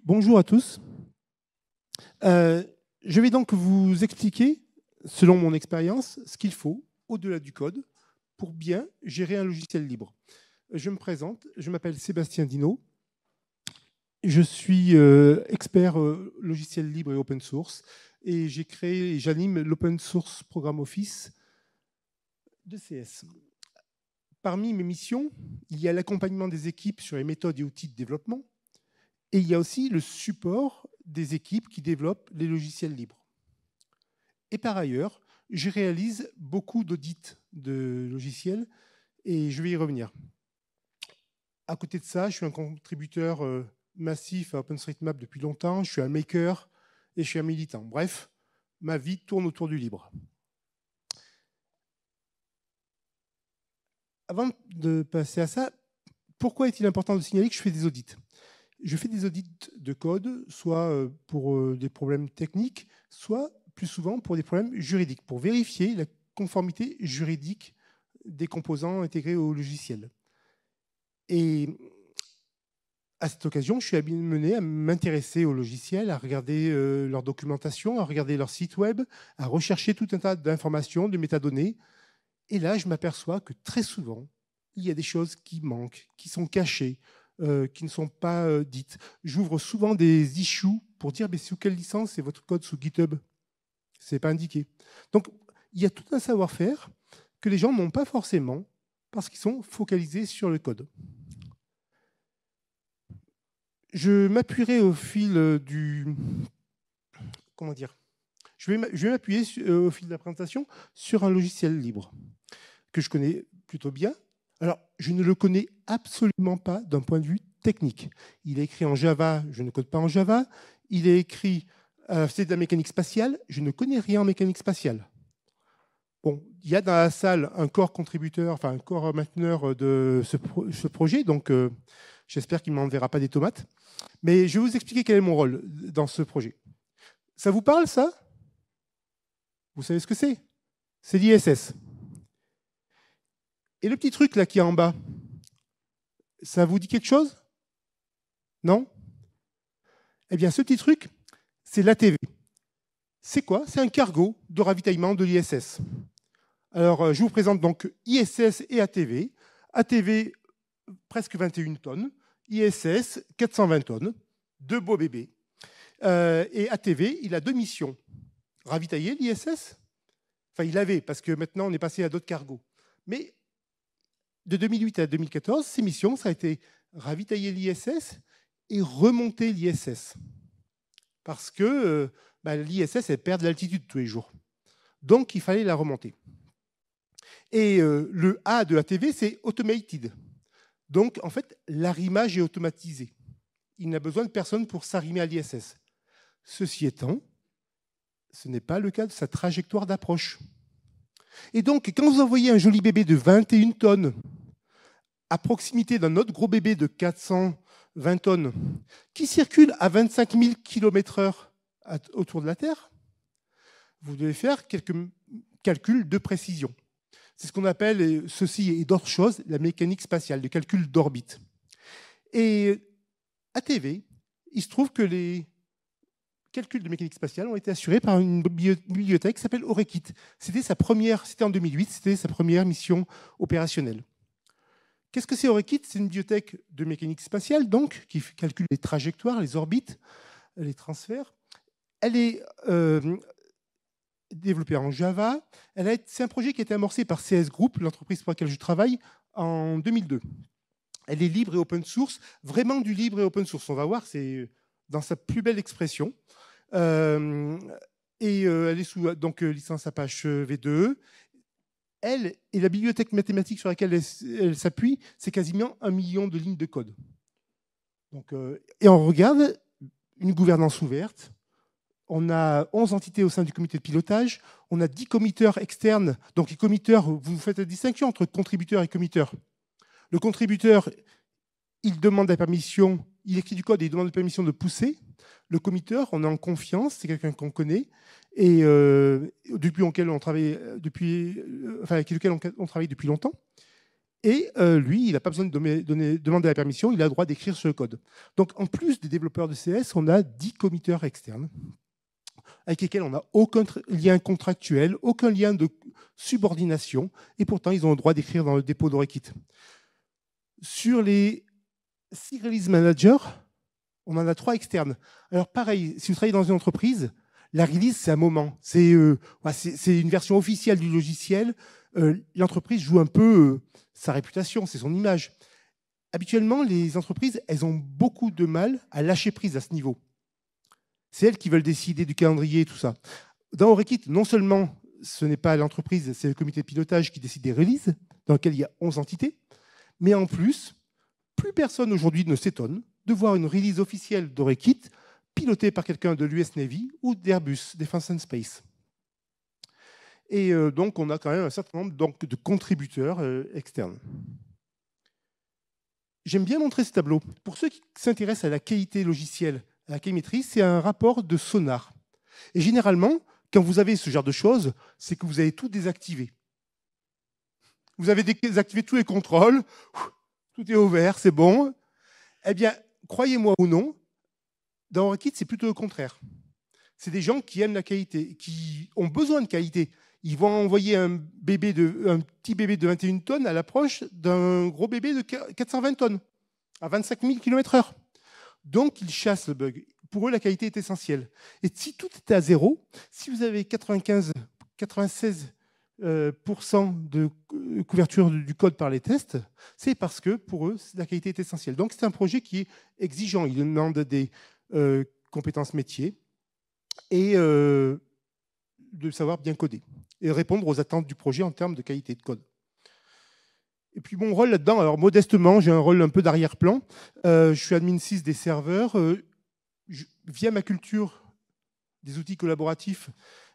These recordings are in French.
Bonjour à tous. Euh, je vais donc vous expliquer, selon mon expérience, ce qu'il faut, au-delà du code, pour bien gérer un logiciel libre. Je me présente, je m'appelle Sébastien Dino. Je suis expert logiciel libre et open source et j'ai créé et j'anime l'Open Source Programme Office de CS. Parmi mes missions, il y a l'accompagnement des équipes sur les méthodes et outils de développement, et il y a aussi le support des équipes qui développent les logiciels libres. Et par ailleurs, je réalise beaucoup d'audits de logiciels et je vais y revenir. À côté de ça, je suis un contributeur massif à OpenStreetMap depuis longtemps, je suis un maker et je suis un militant. Bref, ma vie tourne autour du libre. Avant de passer à ça, pourquoi est-il important de signaler que je fais des audits ? Je fais des audits de code, soit pour des problèmes techniques, soit plus souvent pour des problèmes juridiques, pour vérifier la conformité juridique des composants intégrés au logiciel. Et à cette occasion, je suis amené à m'intéresser au logiciel, à regarder leur documentation, à regarder leur site web, à rechercher tout un tas d'informations, de métadonnées. Et là, je m'aperçois que très souvent, il y a des choses qui manquent, qui sont cachées, qui ne sont pas dites. J'ouvre souvent des issues pour dire sous quelle licence est votre code sous GitHub. Ce n'est pas indiqué. Donc, il y a tout un savoir-faire que les gens n'ont pas forcément parce qu'ils sont focalisés sur le code. Je m'appuierai au fil du... Comment dire ? Je vais m'appuyer au fil de la présentation sur un logiciel libre que je connais plutôt bien. Alors, je ne le connais absolument pas d'un point de vue technique. Il est écrit en Java, je ne code pas en Java. Il est écrit, c'est de la mécanique spatiale, je ne connais rien en mécanique spatiale. Bon, il y a dans la salle un corps contributeur, enfin un corps mainteneur de ce projet, donc j'espère qu'il ne m'enverra pas des tomates. Mais je vais vous expliquer quel est mon rôle dans ce projet. Ça vous parle, ça ? Vous savez ce que c'est ? C'est l'ISS. Et le petit truc là qui est en bas, ça vous dit quelque chose ? Non ? Eh bien, ce petit truc, c'est l'ATV. C'est quoi ? C'est un cargo de ravitaillement de l'ISS. Alors, je vous présente donc ISS et ATV. ATV, presque 21 tonnes. ISS, 420 tonnes. Deux beaux bébés. Et ATV, il a deux missions. Ravitailler l'ISS. Enfin, il avait, parce que maintenant, on est passé à d'autres cargos. Mais de 2008 à 2014, ses missions, ça a été ravitailler l'ISS et remonter l'ISS. Parce que l'ISS, elle perd de l'altitude tous les jours. Donc, il fallait la remonter. Et le A de ATV, c'est automated. Donc, en fait, l'arrimage est automatisé. Il n'a besoin de personne pour s'arrimer à l'ISS. Ceci étant, ce n'est pas le cas de sa trajectoire d'approche. Et donc, quand vous envoyez un joli bébé de 21 tonnes à proximité d'un autre gros bébé de 420 tonnes qui circule à 25 000 km/h autour de la Terre, vous devez faire quelques calculs de précision. C'est ce qu'on appelle, ceci et d'autres choses, la mécanique spatiale, le calcul d'orbite. Et ATV, il se trouve que les calculs de mécanique spatiale ont été assurés par une bibliothèque qui s'appelle Orekit. C'était en 2008, c'était sa première mission opérationnelle. Qu'est-ce que c'est Orekit ? C'est une bibliothèque de mécanique spatiale, donc, qui calcule les trajectoires, les orbites, les transferts. Elle est développée en Java. C'est un projet qui a été amorcé par CS Group, l'entreprise pour laquelle je travaille, en 2002. Elle est libre et open source, vraiment du libre et open source. On va voir, c'est dans sa plus belle expression. Elle est sous donc, licence Apache V2E. Elle et la bibliothèque mathématique sur laquelle elle s'appuie, c'est quasiment 1 million de lignes de code. Donc, et on regarde une gouvernance ouverte. On a 11 entités au sein du comité de pilotage. On a 10 committeurs externes. Donc, les committeurs, vous faites la distinction entre contributeur et committeur. Le contributeur, il demande la permission, il écrit du code et il demande la permission de pousser. Le committeur, on est en confiance, c'est quelqu'un qu'on connaît et avec lequel on travaille depuis longtemps. Et lui, il n'a pas besoin de demander la permission, il a le droit d'écrire ce code. Donc, en plus des développeurs de CS, on a 10 committeurs externes avec lesquels on n'a aucun lien contractuel, aucun lien de subordination, et pourtant, ils ont le droit d'écrire dans le dépôt d'Orekit. Sur les 6 release managers, on en a 3 externes. Alors, pareil, si vous travaillez dans une entreprise, la release, c'est un moment. C'est une version officielle du logiciel. L'entreprise joue un peu sa réputation, c'est son image. Habituellement, les entreprises, elles ont beaucoup de mal à lâcher prise à ce niveau. C'est elles qui veulent décider du calendrier et tout ça. Dans Orekit, non seulement ce n'est pas l'entreprise, c'est le comité de pilotage qui décide des releases, dans lequel il y a 11 entités, mais en plus, plus personne aujourd'hui ne s'étonne de voir une release officielle d'Orekit pilotée par quelqu'un de l'US Navy ou d'Airbus, Defence and Space. Et donc, on a quand même un certain nombre de contributeurs externes. J'aime bien montrer ce tableau. Pour ceux qui s'intéressent à la qualité logicielle, à la qualimétrie, c'est un rapport de Sonar. Et généralement, quand vous avez ce genre de choses, c'est que vous avez tout désactivé. Vous avez désactivé tous les contrôles, tout est ouvert, c'est bon. Eh bien, croyez-moi ou non, dans Orekit, c'est plutôt le contraire. C'est des gens qui aiment la qualité, qui ont besoin de qualité. Ils vont envoyer un petit bébé de 21 tonnes à l'approche d'un gros bébé de 420 tonnes, à 25 000 km/h. Donc, ils chassent le bug. Pour eux, la qualité est essentielle. Et si tout était à zéro, si vous avez 96% de couverture du code par les tests, c'est parce que pour eux, la qualité est essentielle. Donc, c'est un projet qui est exigeant. Il demande des compétences métiers et de savoir bien coder et répondre aux attentes du projet en termes de qualité de code. Et puis mon rôle là-dedans, alors modestement, j'ai un rôle un peu d'arrière-plan. Je suis admin 6 des serveurs. Via ma culture des outils collaboratifs,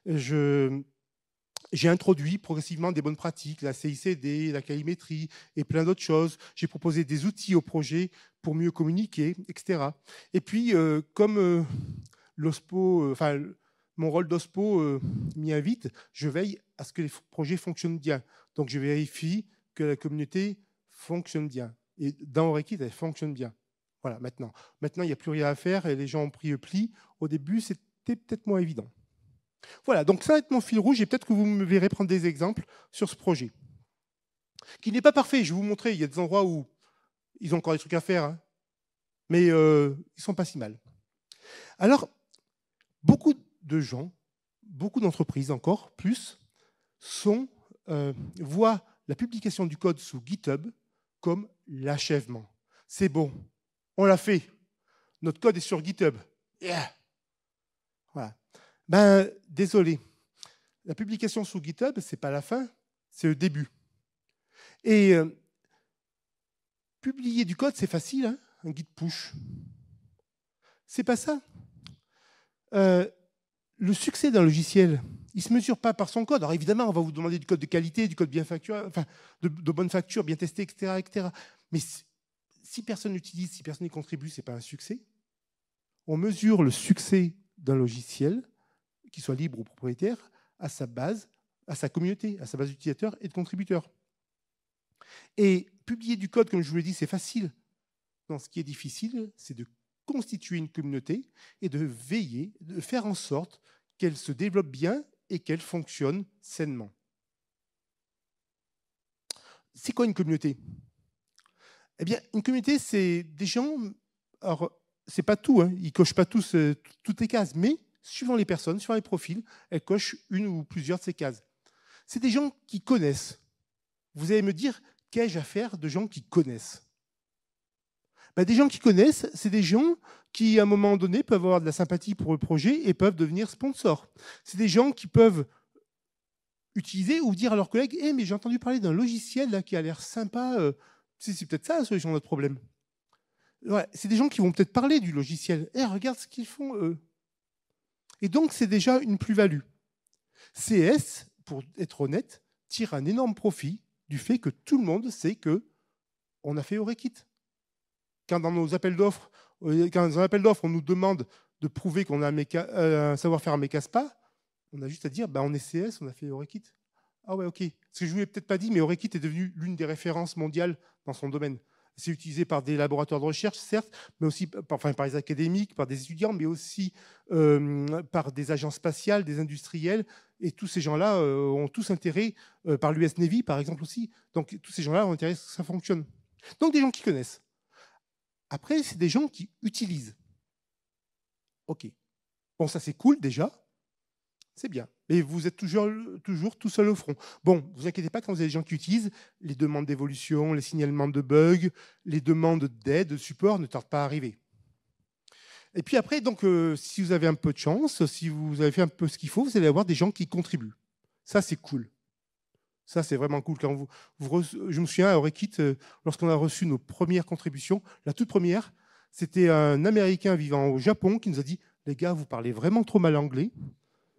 j'ai introduit progressivement des bonnes pratiques, la CICD, la calimétrie et plein d'autres choses. J'ai proposé des outils au projet pour mieux communiquer, etc. Et puis, comme l'OSPO, mon rôle d'OSPO m'y invite, je veille à ce que les projets fonctionnent bien. Donc, je vérifie que la communauté fonctionne bien. Et dans Orekit, elle fonctionne bien. Voilà, maintenant. Maintenant, il n'y a plus rien à faire et les gens ont pris le pli. Au début, c'était peut-être moins évident. Voilà, donc ça va être mon fil rouge et peut-être que vous me verrez prendre des exemples sur ce projet. Qui n'est pas parfait, je vais vous montrer. Il y a des endroits où ils ont encore des trucs à faire, hein, mais ils ne sont pas si mal. Alors, beaucoup de gens, beaucoup d'entreprises encore, plus, voient la publication du code sous GitHub comme l'achèvement. C'est bon, on l'a fait. Notre code est sur GitHub. Yeah. Voilà. Ben, désolé. La publication sous GitHub, ce n'est pas la fin, c'est le début. Et publier du code, c'est facile, hein, un git push. C'est pas ça. Le succès d'un logiciel, il ne se mesure pas par son code. Alors évidemment, on va vous demander du code de qualité, du code bien facturé, enfin, de bonne facture, bien testé, etc., etc. Mais si personne n'utilise, si personne n'y contribue, ce n'est pas un succès. On mesure le succès d'un logiciel, qu'il soit libre ou propriétaire, à sa base, à sa communauté, à sa base d'utilisateurs et de contributeurs. Et publier du code, comme je vous l'ai dit, c'est facile. Non, ce qui est difficile, c'est de constituer une communauté et de veiller, de faire en sorte qu'elle se développe bien et qu'elle fonctionne sainement. C'est quoi une communauté? Eh bien, une communauté, c'est des gens... Alors, c'est pas tout, hein, ils ne cochent pas tous toutes les cases, mais suivant les personnes, suivant les profils, elles cochent une ou plusieurs de ces cases. C'est des gens qui connaissent. Vous allez me dire, qu'ai-je à faire de gens qui connaissent? Ben, des gens qui connaissent, c'est des gens qui, à un moment donné, peuvent avoir de la sympathie pour le projet et peuvent devenir sponsors. C'est des gens qui peuvent utiliser ou dire à leurs collègues hey, « mais j'ai entendu parler d'un logiciel là, qui a l'air sympa, c'est peut-être ça la solution de notre problème. » Ouais, c'est des gens qui vont peut-être parler du logiciel. Hey, regarde ce qu'ils font, eux. Et donc, c'est déjà une plus-value. CS, pour être honnête, tire un énorme profit du fait que tout le monde sait qu'on a fait Orekit. Quand dans nos appels d'offres, on nous demande de prouver qu'on a un savoir-faire en Mecaspa, on a juste à dire on est CS, on a fait Orekit. Ah ouais, ok. Ce que je ne vous l'ai peut-être pas dit, mais Orekit est devenu l'une des références mondiales dans son domaine. C'est utilisé par des laboratoires de recherche, certes, mais aussi par les académiques, par des étudiants, mais aussi par des agences spatiales, des industriels. Et tous ces gens-là ont tous intérêt, par l'US Navy par exemple aussi. Donc tous ces gens-là ont intérêt à ce que ça fonctionne. Donc des gens qui connaissent. Après, c'est des gens qui utilisent. Ok. Bon, ça c'est cool déjà. C'est bien. Mais vous êtes toujours tout seul au front. Bon, ne vous inquiétez pas, quand vous avez des gens qui utilisent, les demandes d'évolution, les signalements de bugs, les demandes d'aide, de support ne tardent pas à arriver. Et puis après, donc, si vous avez un peu de chance, si vous avez fait un peu ce qu'il faut, vous allez avoir des gens qui contribuent. Ça, c'est cool. Ça, c'est vraiment cool. Quand je me souviens à Orekit, lorsqu'on a reçu nos premières contributions, la toute première, c'était un Américain vivant au Japon qui nous a dit « Les gars, vous parlez vraiment trop mal anglais.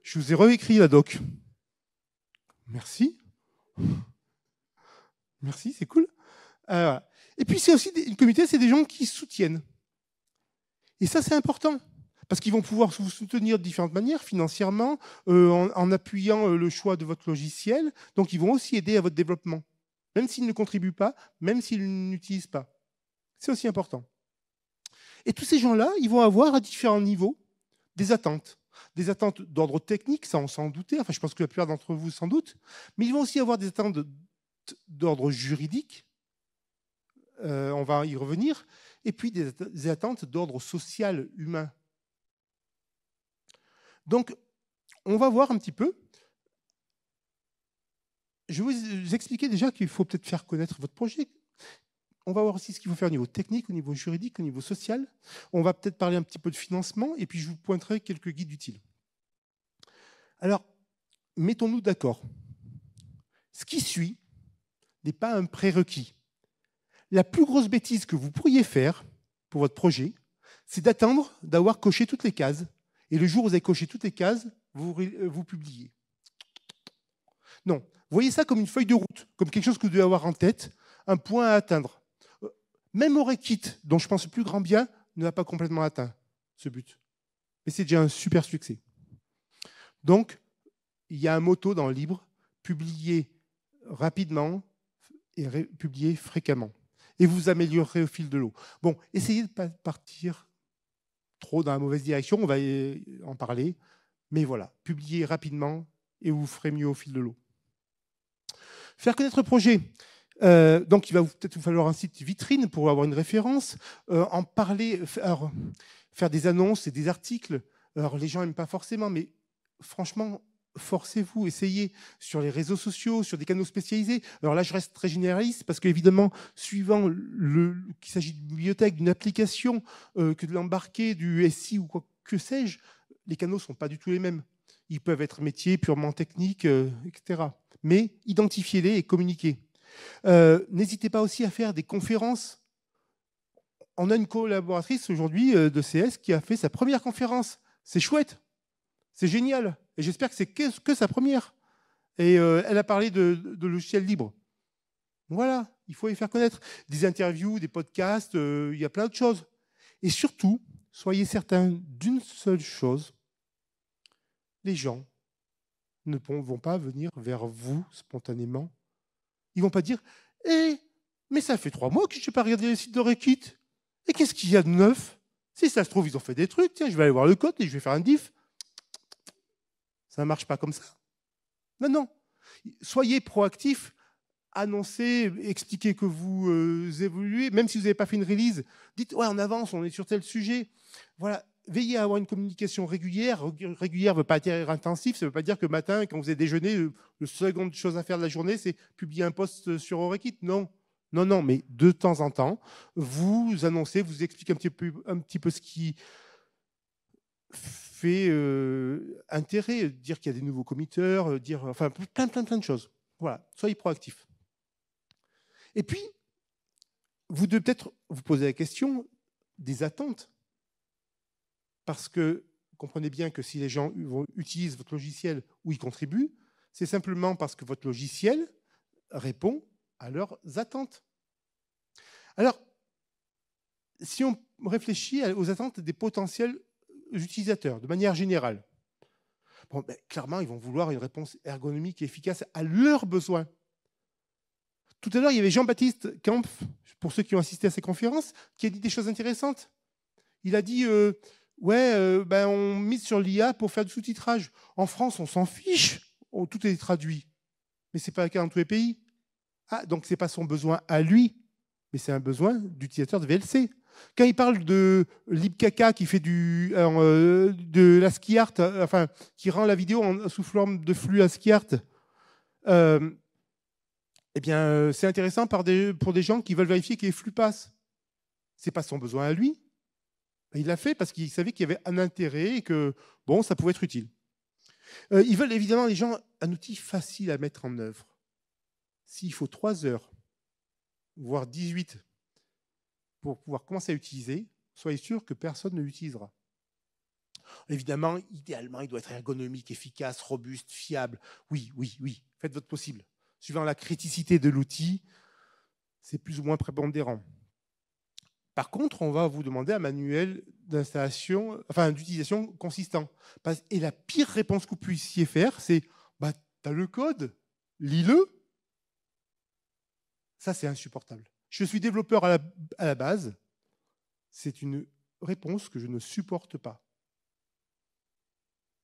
Je vous ai réécrit la doc. » Merci. Merci, c'est cool. Voilà. Et puis, c'est aussi une communauté, c'est des gens qui soutiennent. Et ça, c'est important. Parce qu'ils vont pouvoir vous soutenir de différentes manières, financièrement, en appuyant le choix de votre logiciel. Donc, ils vont aussi aider à votre développement. Même s'ils ne contribuent pas, même s'ils n'utilisent pas. C'est aussi important. Et tous ces gens-là, ils vont avoir à différents niveaux des attentes. Des attentes d'ordre technique, ça on s'en doutait, enfin je pense que la plupart d'entre vous s'en doutent, mais ils vont aussi avoir des attentes d'ordre juridique, on va y revenir, et puis des attentes d'ordre social, humain. Donc, on va voir un petit peu. Je vais vous expliquer déjà qu'il faut peut-être faire connaître votre projet. On va voir aussi ce qu'il faut faire au niveau technique, au niveau juridique, au niveau social. On va peut-être parler un petit peu de financement, et puis je vous pointerai quelques guides utiles. Alors, mettons-nous d'accord. Ce qui suit n'est pas un prérequis. La plus grosse bêtise que vous pourriez faire pour votre projet, c'est d'attendre d'avoir coché toutes les cases. Et le jour où vous avez coché toutes les cases, vous publiez. Non, voyez ça comme une feuille de route, comme quelque chose que vous devez avoir en tête, un point à atteindre. Même Orekit, dont je pense le plus grand bien, ne l'a pas complètement atteint, ce but. Mais c'est déjà un super succès. Donc, il y a un motto dans le livre, publier rapidement et publier fréquemment. Et vous améliorerez au fil de l'eau. Bon, essayez de ne pas partir trop dans la mauvaise direction, on va en parler. Mais voilà, publiez rapidement et vous ferez mieux au fil de l'eau. Faire connaître le projet. Donc, il va peut-être vous falloir un site vitrine pour avoir une référence. En parler, faire des annonces et des articles. Alors, les gens n'aiment pas forcément, mais franchement, forcez-vous, essayez sur les réseaux sociaux, sur des canaux spécialisés. Alors là, je reste très généraliste parce qu'évidemment, suivant qu'il s'agit d'une bibliothèque, d'une application, que de l'embarquer, du SI ou quoi que sais-je, les canaux ne sont pas du tout les mêmes. Ils peuvent être métiers purement techniques, etc. Mais identifiez-les et communiquez. N'hésitez pas aussi à faire des conférences. On a une collaboratrice aujourd'hui de CS qui a fait sa première conférence. C'est chouette, c'est génial. Et j'espère que c'est que sa première. Et elle a parlé de logiciels libres. Voilà, il faut les faire connaître. Des interviews, des podcasts, il y a plein de choses. Et surtout, soyez certains d'une seule chose. Les gens ne vont pas venir vers vous spontanément. Ils ne vont pas dire « Eh, mais ça fait 3 mois que je n'ai pas regardé le site d'Orekit. Et qu'est-ce qu'il y a de neuf? Si ça se trouve, ils ont fait des trucs. Tiens, je vais aller voir le code et je vais faire un diff. » Ça ne marche pas comme ça. Non, non. Soyez proactifs, annoncez, expliquez que vous évoluez. Même si vous n'avez pas fait une release, dites « Ouais, on avance, on est sur tel sujet. » Voilà. Veillez à avoir une communication régulière. Régulière ne veut pas dire intensif. Ça ne veut pas dire que le matin, quand vous avez déjeuné, la seconde chose à faire de la journée, c'est publier un post sur Orekit. Non. Non, non, mais de temps en temps, vous annoncez, vous expliquez un petit peu ce qui fait intérêt, dire qu'il y a des nouveaux committeurs, dire, enfin, plein de choses. Voilà, soyez proactifs. Et puis, vous devez peut-être vous poser la question des attentes. Parce que comprenez bien que si les gens utilisent votre logiciel ou y contribuent, c'est simplement parce que votre logiciel répond à leurs attentes. Alors, si on réfléchit aux attentes des potentiels utilisateurs, de manière générale, Bon, ben, clairement, ils vont vouloir une réponse ergonomique et efficace à leurs besoins. Tout à l'heure, il y avait Jean-Baptiste Kampf, pour ceux qui ont assisté à ces conférences, qui a dit des choses intéressantes. Il a dit ben, on mise sur l'IA pour faire du sous-titrage. En France, on s'en fiche, tout est traduit. Mais ce n'est pas le cas dans tous les pays. Ah, donc ce n'est pas son besoin à lui, mais c'est un besoin d'utilisateur de VLC. Quand il parle de LibCaca qui fait de l'ASCII art, enfin, qui rend la vidéo sous forme de flux ASCII art, eh bien, c'est intéressant pour des gens qui veulent vérifier que les flux passent. Ce n'est pas son besoin à lui. Il l'a fait parce qu'il savait qu'il y avait un intérêt et que bon, ça pouvait être utile. Ils veulent évidemment, les gens, un outil facile à mettre en œuvre. S'il faut 3 heures, voire 18, pour pouvoir commencer à utiliser, soyez sûr que personne ne l'utilisera. Évidemment, idéalement, il doit être ergonomique, efficace, robuste, fiable. Oui, oui, oui, faites votre possible. Suivant la criticité de l'outil, c'est plus ou moins prépondérant. Par contre, on va vous demander un manuel d'installation, enfin d'utilisation consistant. Et la pire réponse que vous puissiez faire, c'est bah, tu as le code, lis-le. Ça, c'est insupportable. Je suis développeur à la base. C'est une réponse que je ne supporte pas.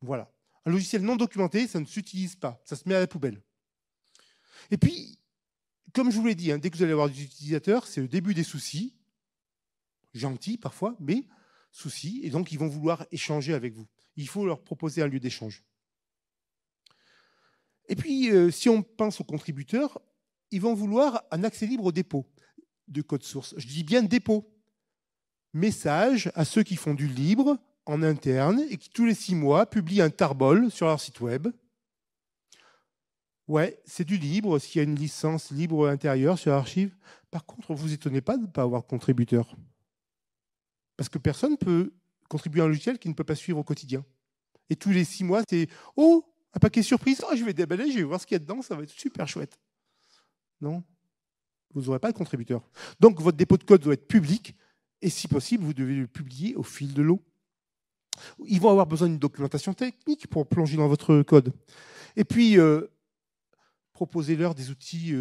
Voilà. Un logiciel non documenté, ça ne s'utilise pas. Ça se met à la poubelle. Et puis, comme je vous l'ai dit, dès que vous allez avoir des utilisateurs, c'est le début des soucis. Gentils parfois, mais soucis. Et donc, ils vont vouloir échanger avec vous. Il faut leur proposer un lieu d'échange. Et puis, si on pense aux contributeurs, ils vont vouloir un accès libre au dépôt de code source. Je dis bien dépôt. Message à ceux qui font du libre en interne et qui, tous les 6 mois, publient un tarbol sur leur site web. Ouais, c'est du libre, s'il y a une licence libre intérieure sur l'archive. Par contre, vous étonnez pas de ne pas avoir de contributeur. Parce que personne ne peut contribuer à un logiciel qui ne peut pas suivre au quotidien. Et tous les 6 mois, c'est « Oh, un paquet surprise, oh, je vais déballer, je vais voir ce qu'il y a dedans, ça va être super chouette. » Non, vous n'aurez pas de contributeur. Donc, votre dépôt de code doit être public et si possible, vous devez le publier au fil de l'eau. Ils vont avoir besoin d'une documentation technique pour plonger dans votre code. Et puis, proposez-leur des outils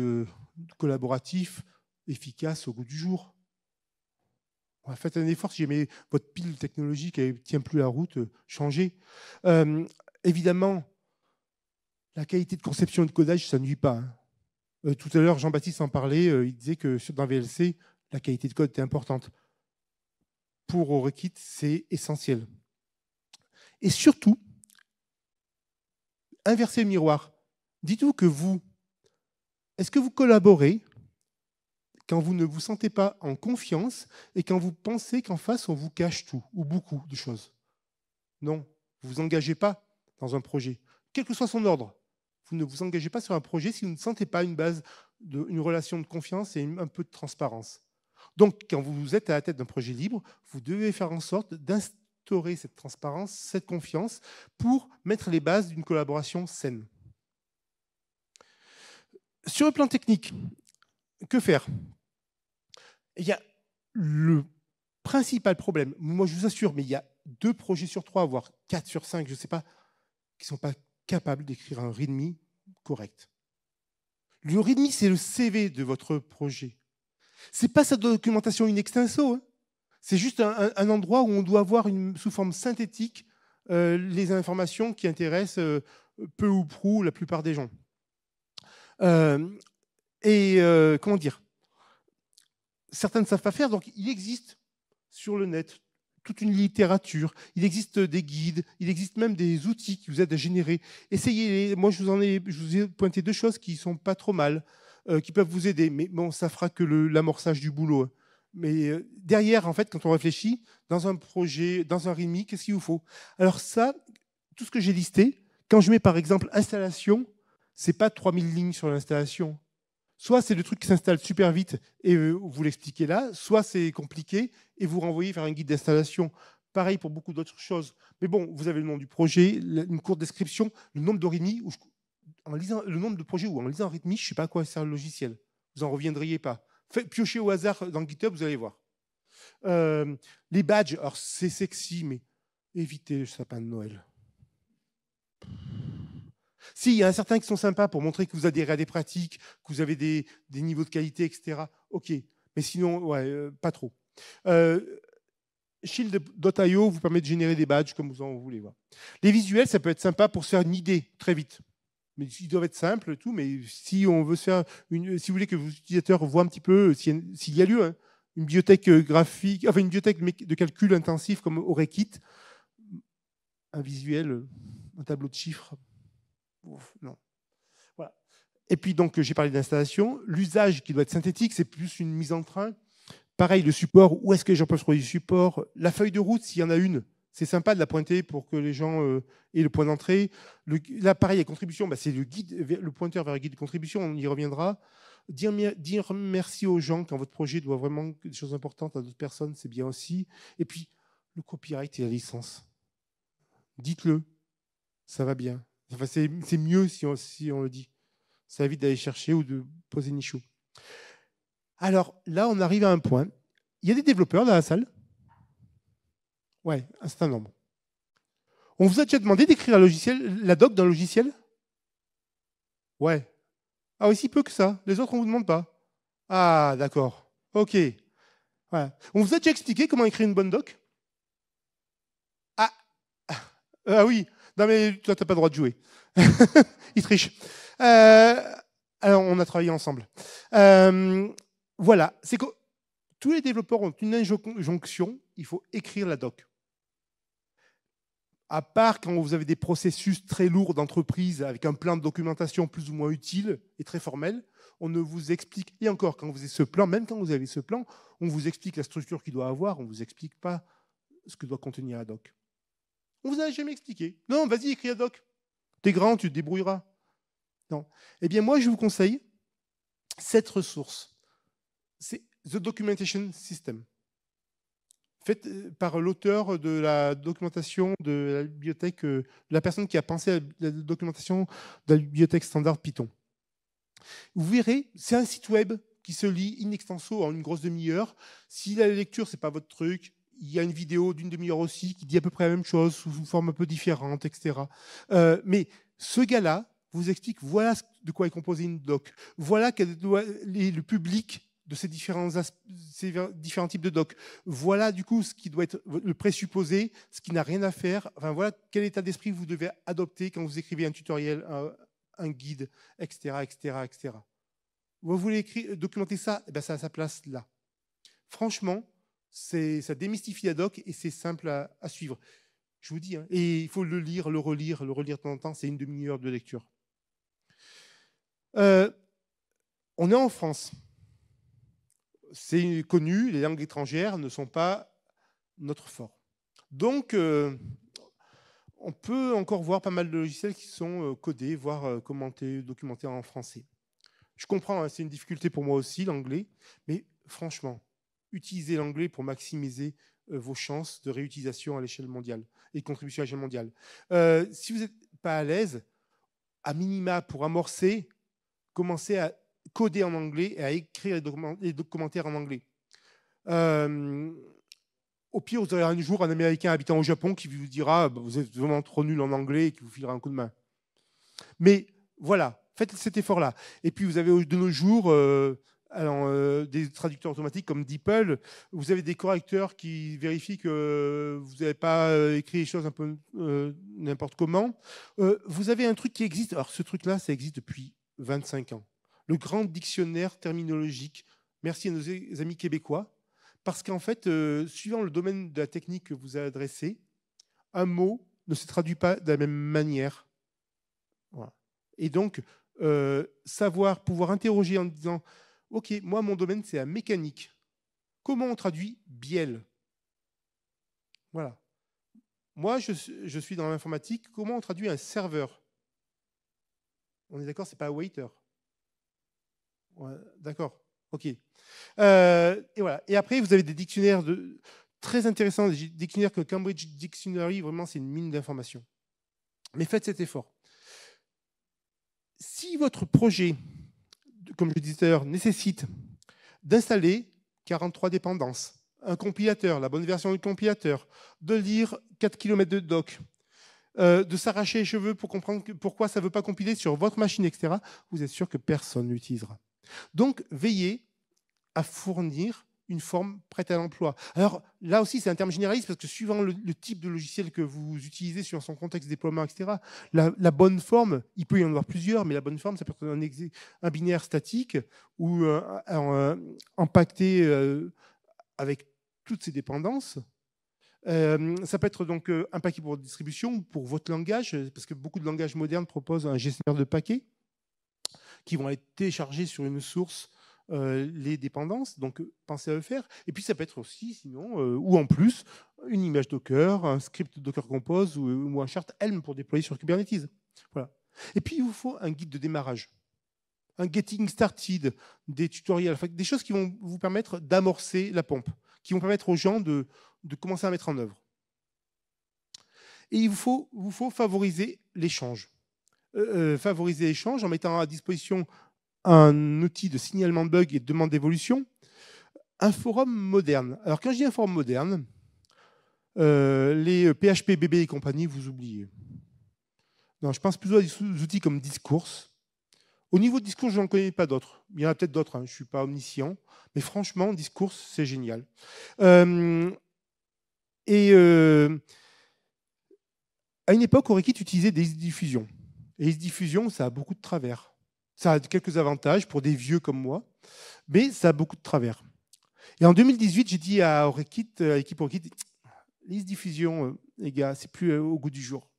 collaboratifs efficaces au goût du jour. Faites un effort, si jamais votre pile technologique ne tient plus la route, changez. Évidemment, la qualité de conception et de codage, ça ne nuit pas. Tout à l'heure, Jean-Baptiste en parlait, il disait que dans VLC, la qualité de code était importante. Pour Orekit, c'est essentiel. Et surtout, inversez le miroir. Dites-vous que est-ce que vous collaborez quand vous ne vous sentez pas en confiance et quand vous pensez qu'en face, on vous cache tout ou beaucoup de choses? Non, vous ne vous engagez pas dans un projet, quel que soit son ordre. Vous ne vous engagez pas sur un projet si vous ne sentez pas une base, une relation de confiance et un peu de transparence. Donc, quand vous êtes à la tête d'un projet libre, vous devez faire en sorte d'instaurer cette transparence, cette confiance, pour mettre les bases d'une collaboration saine. Sur le plan technique, que faire? Il y a le principal problème, moi je vous assure, mais il y a 2 projets sur 3, voire 4 sur 5, je ne sais pas, qui ne sont pas capables d'écrire un README correct. Le README, c'est le CV de votre projet. Ce n'est pas sa documentation in extenso. Hein. C'est juste un endroit où on doit avoir sous forme synthétique les informations qui intéressent peu ou prou la plupart des gens. Comment dire? Certains ne savent pas faire, donc il existe sur le net toute une littérature, il existe des guides, il existe même des outils qui vous aident à générer. Essayez-les. Moi, je vous ai pointé 2 choses qui ne sont pas trop mal, qui peuvent vous aider, mais bon, ça fera que l'amorçage du boulot. Mais derrière, en fait, quand on réfléchit, dans un projet, dans un README, qu'est-ce qu'il vous faut? Alors ça, tout ce que j'ai listé, quand je mets par exemple installation, ce n'est pas 3000 lignes sur l'installation. Soit c'est le truc qui s'installe super vite et vous l'expliquez là, soit c'est compliqué et vous renvoyez vers un guide d'installation. Pareil pour beaucoup d'autres choses. Mais bon, vous avez le nom du projet, une courte description, le nombre de README, le nombre de projets où en lisant un README, je ne sais pas à quoi sert le logiciel. Vous n'en reviendriez pas. Piochez au hasard dans GitHub, vous allez voir. Les badges, alors c'est sexy, mais évitez le sapin de Noël. Si, il y a certains qui sont sympas pour montrer que vous adhérez à des pratiques, que vous avez des niveaux de qualité, etc. OK. Mais sinon, ouais, pas trop. Shield.io vous permet de générer des badges comme vous en voulez. Voilà. Les visuels, ça peut être sympa pour se faire une idée très vite. Mais ils doivent être simples, tout. Mais si on veut se faire si vous voulez que vos utilisateurs voient un petit peu s'il y a lieu, hein, une bibliothèque graphique, enfin une bibliothèque de calcul intensif comme Orekit, un visuel, un tableau de chiffres, ouf, non. Voilà. Et puis donc j'ai parlé d'installation. L'usage qui doit être synthétique, c'est plus une mise en train. Pareil, le support, où est-ce que les gens peuvent trouver du support? La feuille de route, s'il y en a une, c'est sympa de la pointer pour que les gens aient le point d'entrée. Là, pareil, la contribution, bah, c'est le pointeur vers le guide de contribution, on y reviendra. Dire merci aux gens quand votre projet doit vraiment des choses importantes à d'autres personnes, c'est bien aussi. Et puis, le copyright et la licence. Dites-le, ça va bien. Enfin, c'est mieux si on le dit. Ça évite d'aller chercher ou de poser une issue. Alors là, on arrive à un point. Il y a des développeurs dans la salle? Ouais, un certain nombre. On vous a déjà demandé d'écrire la doc d'un logiciel? Ouais. Ah, aussi peu que ça. Les autres, on ne vous demande pas. Ah, d'accord. OK. Voilà. On vous a déjà expliqué comment écrire une bonne doc? Ah, ah oui. Non, mais toi, tu n'as pas le droit de jouer. Il triche. Alors, on a travaillé ensemble. Voilà. C'est que tous les développeurs ont une injonction. Il faut écrire la doc. À part quand vous avez des processus très lourds d'entreprise avec un plan de documentation plus ou moins utile et très formel, on ne vous explique, et encore, quand vous avez ce plan, même quand vous avez ce plan, on vous explique la structure qu'il doit avoir, on ne vous explique pas ce que doit contenir la doc. On ne vous a jamais expliqué. Non, vas-y, écris la doc. T'es grand, tu te débrouilleras. Non. Eh bien, moi, je vous conseille cette ressource. C'est The Documentation System, faite par l'auteur de la documentation de la bibliothèque, la personne qui a pensé à la documentation de la bibliothèque standard Python. Vous verrez, c'est un site web qui se lit in extenso en une grosse demi-heure. Si la lecture, ce n'est pas votre truc, il y a une vidéo d'une demi-heure aussi qui dit à peu près la même chose, sous une forme un peu différente, etc. Mais ce gars-là vous explique, voilà de quoi est composée une doc. Voilà quel est le public de ces différents types de doc. Voilà du coup ce qui doit être le présupposé, ce qui n'a rien à faire. Enfin voilà quel état d'esprit vous devez adopter quand vous écrivez un tutoriel, un guide, etc., etc., etc. Vous voulez documenter ça, eh bien ça a sa place là. Franchement, ça démystifie la doc et c'est simple à suivre. Je vous dis, hein, et il faut le lire, le relire de temps en temps. C'est une demi-heure de lecture. On est en France. C'est connu, les langues étrangères ne sont pas notre fort. Donc, on peut encore voir pas mal de logiciels qui sont codés, voire commentés, documentés en français. Je comprends, hein, c'est une difficulté pour moi aussi, l'anglais, mais franchement, utilisez l'anglais pour maximiser vos chances de réutilisation à l'échelle mondiale et de contribution à l'échelle mondiale. Si vous n'êtes pas à l'aise, à minima, pour amorcer, commencez à coder en anglais et à écrire les commentaires en anglais. Au pire, vous aurez un jour un Américain habitant au Japon qui vous dira bah, vous êtes vraiment trop nul en anglais et qui vous filera un coup de main. Mais voilà, faites cet effort-là. Et puis, vous avez de nos jours des traducteurs automatiques comme DeepL. Vous avez des correcteurs qui vérifient que vous n'avez pas écrit les choses un peu n'importe comment. Vous avez un truc qui existe. Alors, ce truc-là, ça existe depuis 25 ans. Le grand dictionnaire terminologique. Merci à nos amis québécois. Parce qu'en fait, suivant le domaine de la technique que vous adressez, un mot ne se traduit pas de la même manière. Voilà. Et donc, pouvoir interroger en disant « Ok, moi, mon domaine, c'est la mécanique. Comment on traduit bielle ?» Voilà. Moi, je suis dans l'informatique. Comment on traduit un serveur? On est d'accord, ce n'est pas un waiter. Ouais, d'accord. OK. Et voilà. Et après, vous avez des dictionnaires très intéressants, des dictionnaires que Cambridge Dictionary, vraiment, c'est une mine d'informations. Mais faites cet effort. Si votre projet, comme je le disais tout à l'heure, nécessite d'installer 43 dépendances, un compilateur, la bonne version du compilateur, de lire 4 km de doc, de s'arracher les cheveux pour comprendre pourquoi ça ne veut pas compiler sur votre machine, etc., vous êtes sûr que personne ne l'utilisera. Donc, veillez à fournir une forme prête à l'emploi. Alors là aussi, c'est un terme généraliste parce que suivant le type de logiciel que vous utilisez, suivant son contexte de déploiement, etc., la bonne forme, il peut y en avoir plusieurs, mais la bonne forme, ça peut être un binaire statique ou empaqueté avec toutes ses dépendances. Ça peut être donc un paquet pour distribution ou pour votre langage, parce que beaucoup de langages modernes proposent un gestionnaire de paquets qui vont être téléchargés sur une source les dépendances, donc pensez à le faire. Et puis ça peut être aussi, sinon, ou en plus, une image Docker, un script Docker Compose ou un chart Helm pour déployer sur Kubernetes. Voilà. Et puis il vous faut un guide de démarrage, un getting started, des tutoriels, enfin, des choses qui vont vous permettre d'amorcer la pompe, qui vont permettre aux gens de commencer à mettre en œuvre. Et il vous faut favoriser l'échange. Favoriser l'échange en mettant à disposition un outil de signalement de bugs et de demande d'évolution, un forum moderne. Alors quand je dis un forum moderne, les PHP, BB et compagnie, vous oubliez. Non, je pense plutôt à des outils comme Discourse. Au niveau de Discourse, je n'en connais pas d'autres. Il y en a peut-être d'autres, hein. Je ne suis pas omniscient. Mais franchement, Discourse, c'est génial. À une époque, Orekit utilisait des diffusions. Et les diffusions, ça a beaucoup de travers. Ça a quelques avantages pour des vieux comme moi, mais ça a beaucoup de travers. Et en 2018, j'ai dit à Orekit, à l'équipe Orekit, les diffusions, les gars, c'est plus au goût du jour.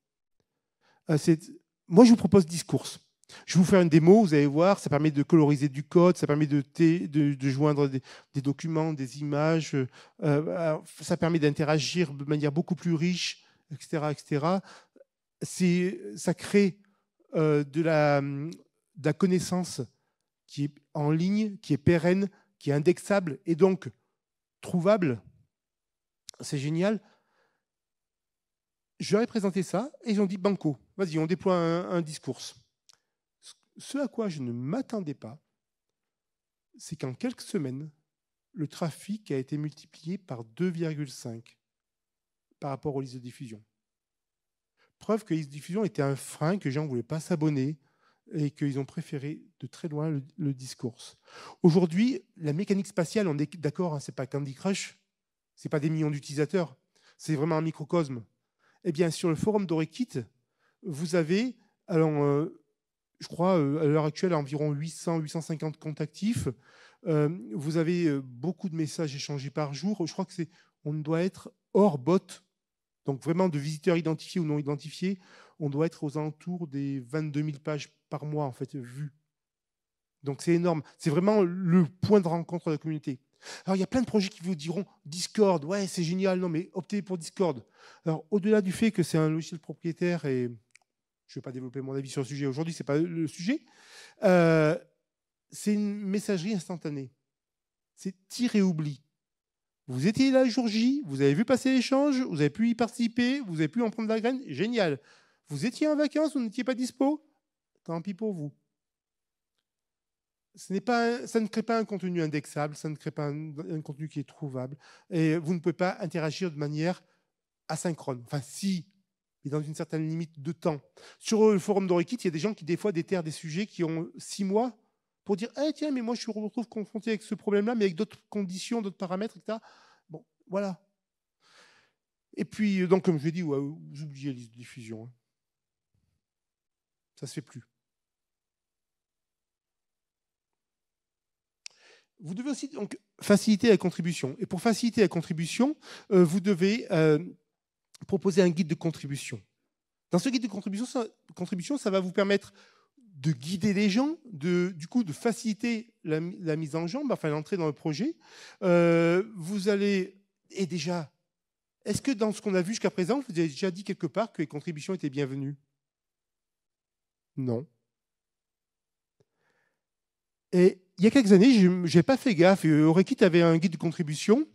Moi, je vous propose Discourse. Je vais vous faire une démo, vous allez voir, ça permet de coloriser du code, ça permet de joindre des documents, des images, ça permet d'interagir de manière beaucoup plus riche, etc. etc. Ça crée de la connaissance qui est en ligne, qui est pérenne, qui est indexable et donc trouvable. C'est génial. Je leur ai présenté ça et ils ont dit banco, vas-y, on déploie un Discourse. Ce à quoi je ne m'attendais pas, c'est qu'en quelques semaines, le trafic a été multiplié par 2,5 par rapport aux listes de diffusion. Preuve que les listes de diffusion étaient un frein, que les gens ne voulaient pas s'abonner et qu'ils ont préféré de très loin le Discourse. Aujourd'hui, la mécanique spatiale, on est d'accord, hein, ce n'est pas Candy Crush, ce n'est pas des millions d'utilisateurs, c'est vraiment un microcosme. Eh bien, sur le forum d'Orekit, vous avez, alors, je crois, à l'heure actuelle, environ 800-850 comptes actifs. Vous avez beaucoup de messages échangés par jour. Je crois que on doit être hors bot, donc vraiment de visiteurs identifiés ou non identifiés, on doit être aux alentours des 22 000 pages par mois, en fait, vues. Donc c'est énorme. C'est vraiment le point de rencontre de la communauté. Alors il y a plein de projets qui vous diront Discord, ouais, c'est génial, non, mais optez pour Discord. Alors au-delà du fait que c'est un logiciel propriétaire et je ne vais pas développer mon avis sur le sujet aujourd'hui, ce n'est pas le sujet. C'est une messagerie instantanée. C'est tir et oubli. Vous étiez là le jour J, vous avez vu passer l'échange, vous avez pu y participer, vous avez pu en prendre la graine, génial. Vous étiez en vacances, vous n'étiez pas dispo, tant pis pour vous. Ça ne crée pas un contenu indexable, ça ne crée pas un contenu qui est trouvable, et vous ne pouvez pas interagir de manière asynchrone. Enfin, si, mais dans une certaine limite de temps. Sur le forum d'Orekit, il y a des gens qui, des fois, déterrent des sujets qui ont 6 mois pour dire hey, tiens, mais moi, je me retrouve confronté avec ce problème-là, mais avec d'autres conditions, d'autres paramètres, etc. Bon, voilà. Et puis, donc, comme je l'ai dit, ouais, vous oubliez les diffusions. Hein. Ça ne se fait plus. Vous devez aussi donc, faciliter la contribution. Et pour faciliter la contribution, vous devez proposer un guide de contribution. Dans ce guide de contribution, ça va vous permettre de guider les gens, du coup de faciliter la mise en jambe, enfin l'entrée dans le projet. Vous allez, et déjà, est-ce que dans ce qu'on a vu jusqu'à présent, vous avez déjà dit quelque part que les contributions étaient bienvenues? Non. Et il y a quelques années, je n'ai pas fait gaffe. Orekit avait un guide de contribution.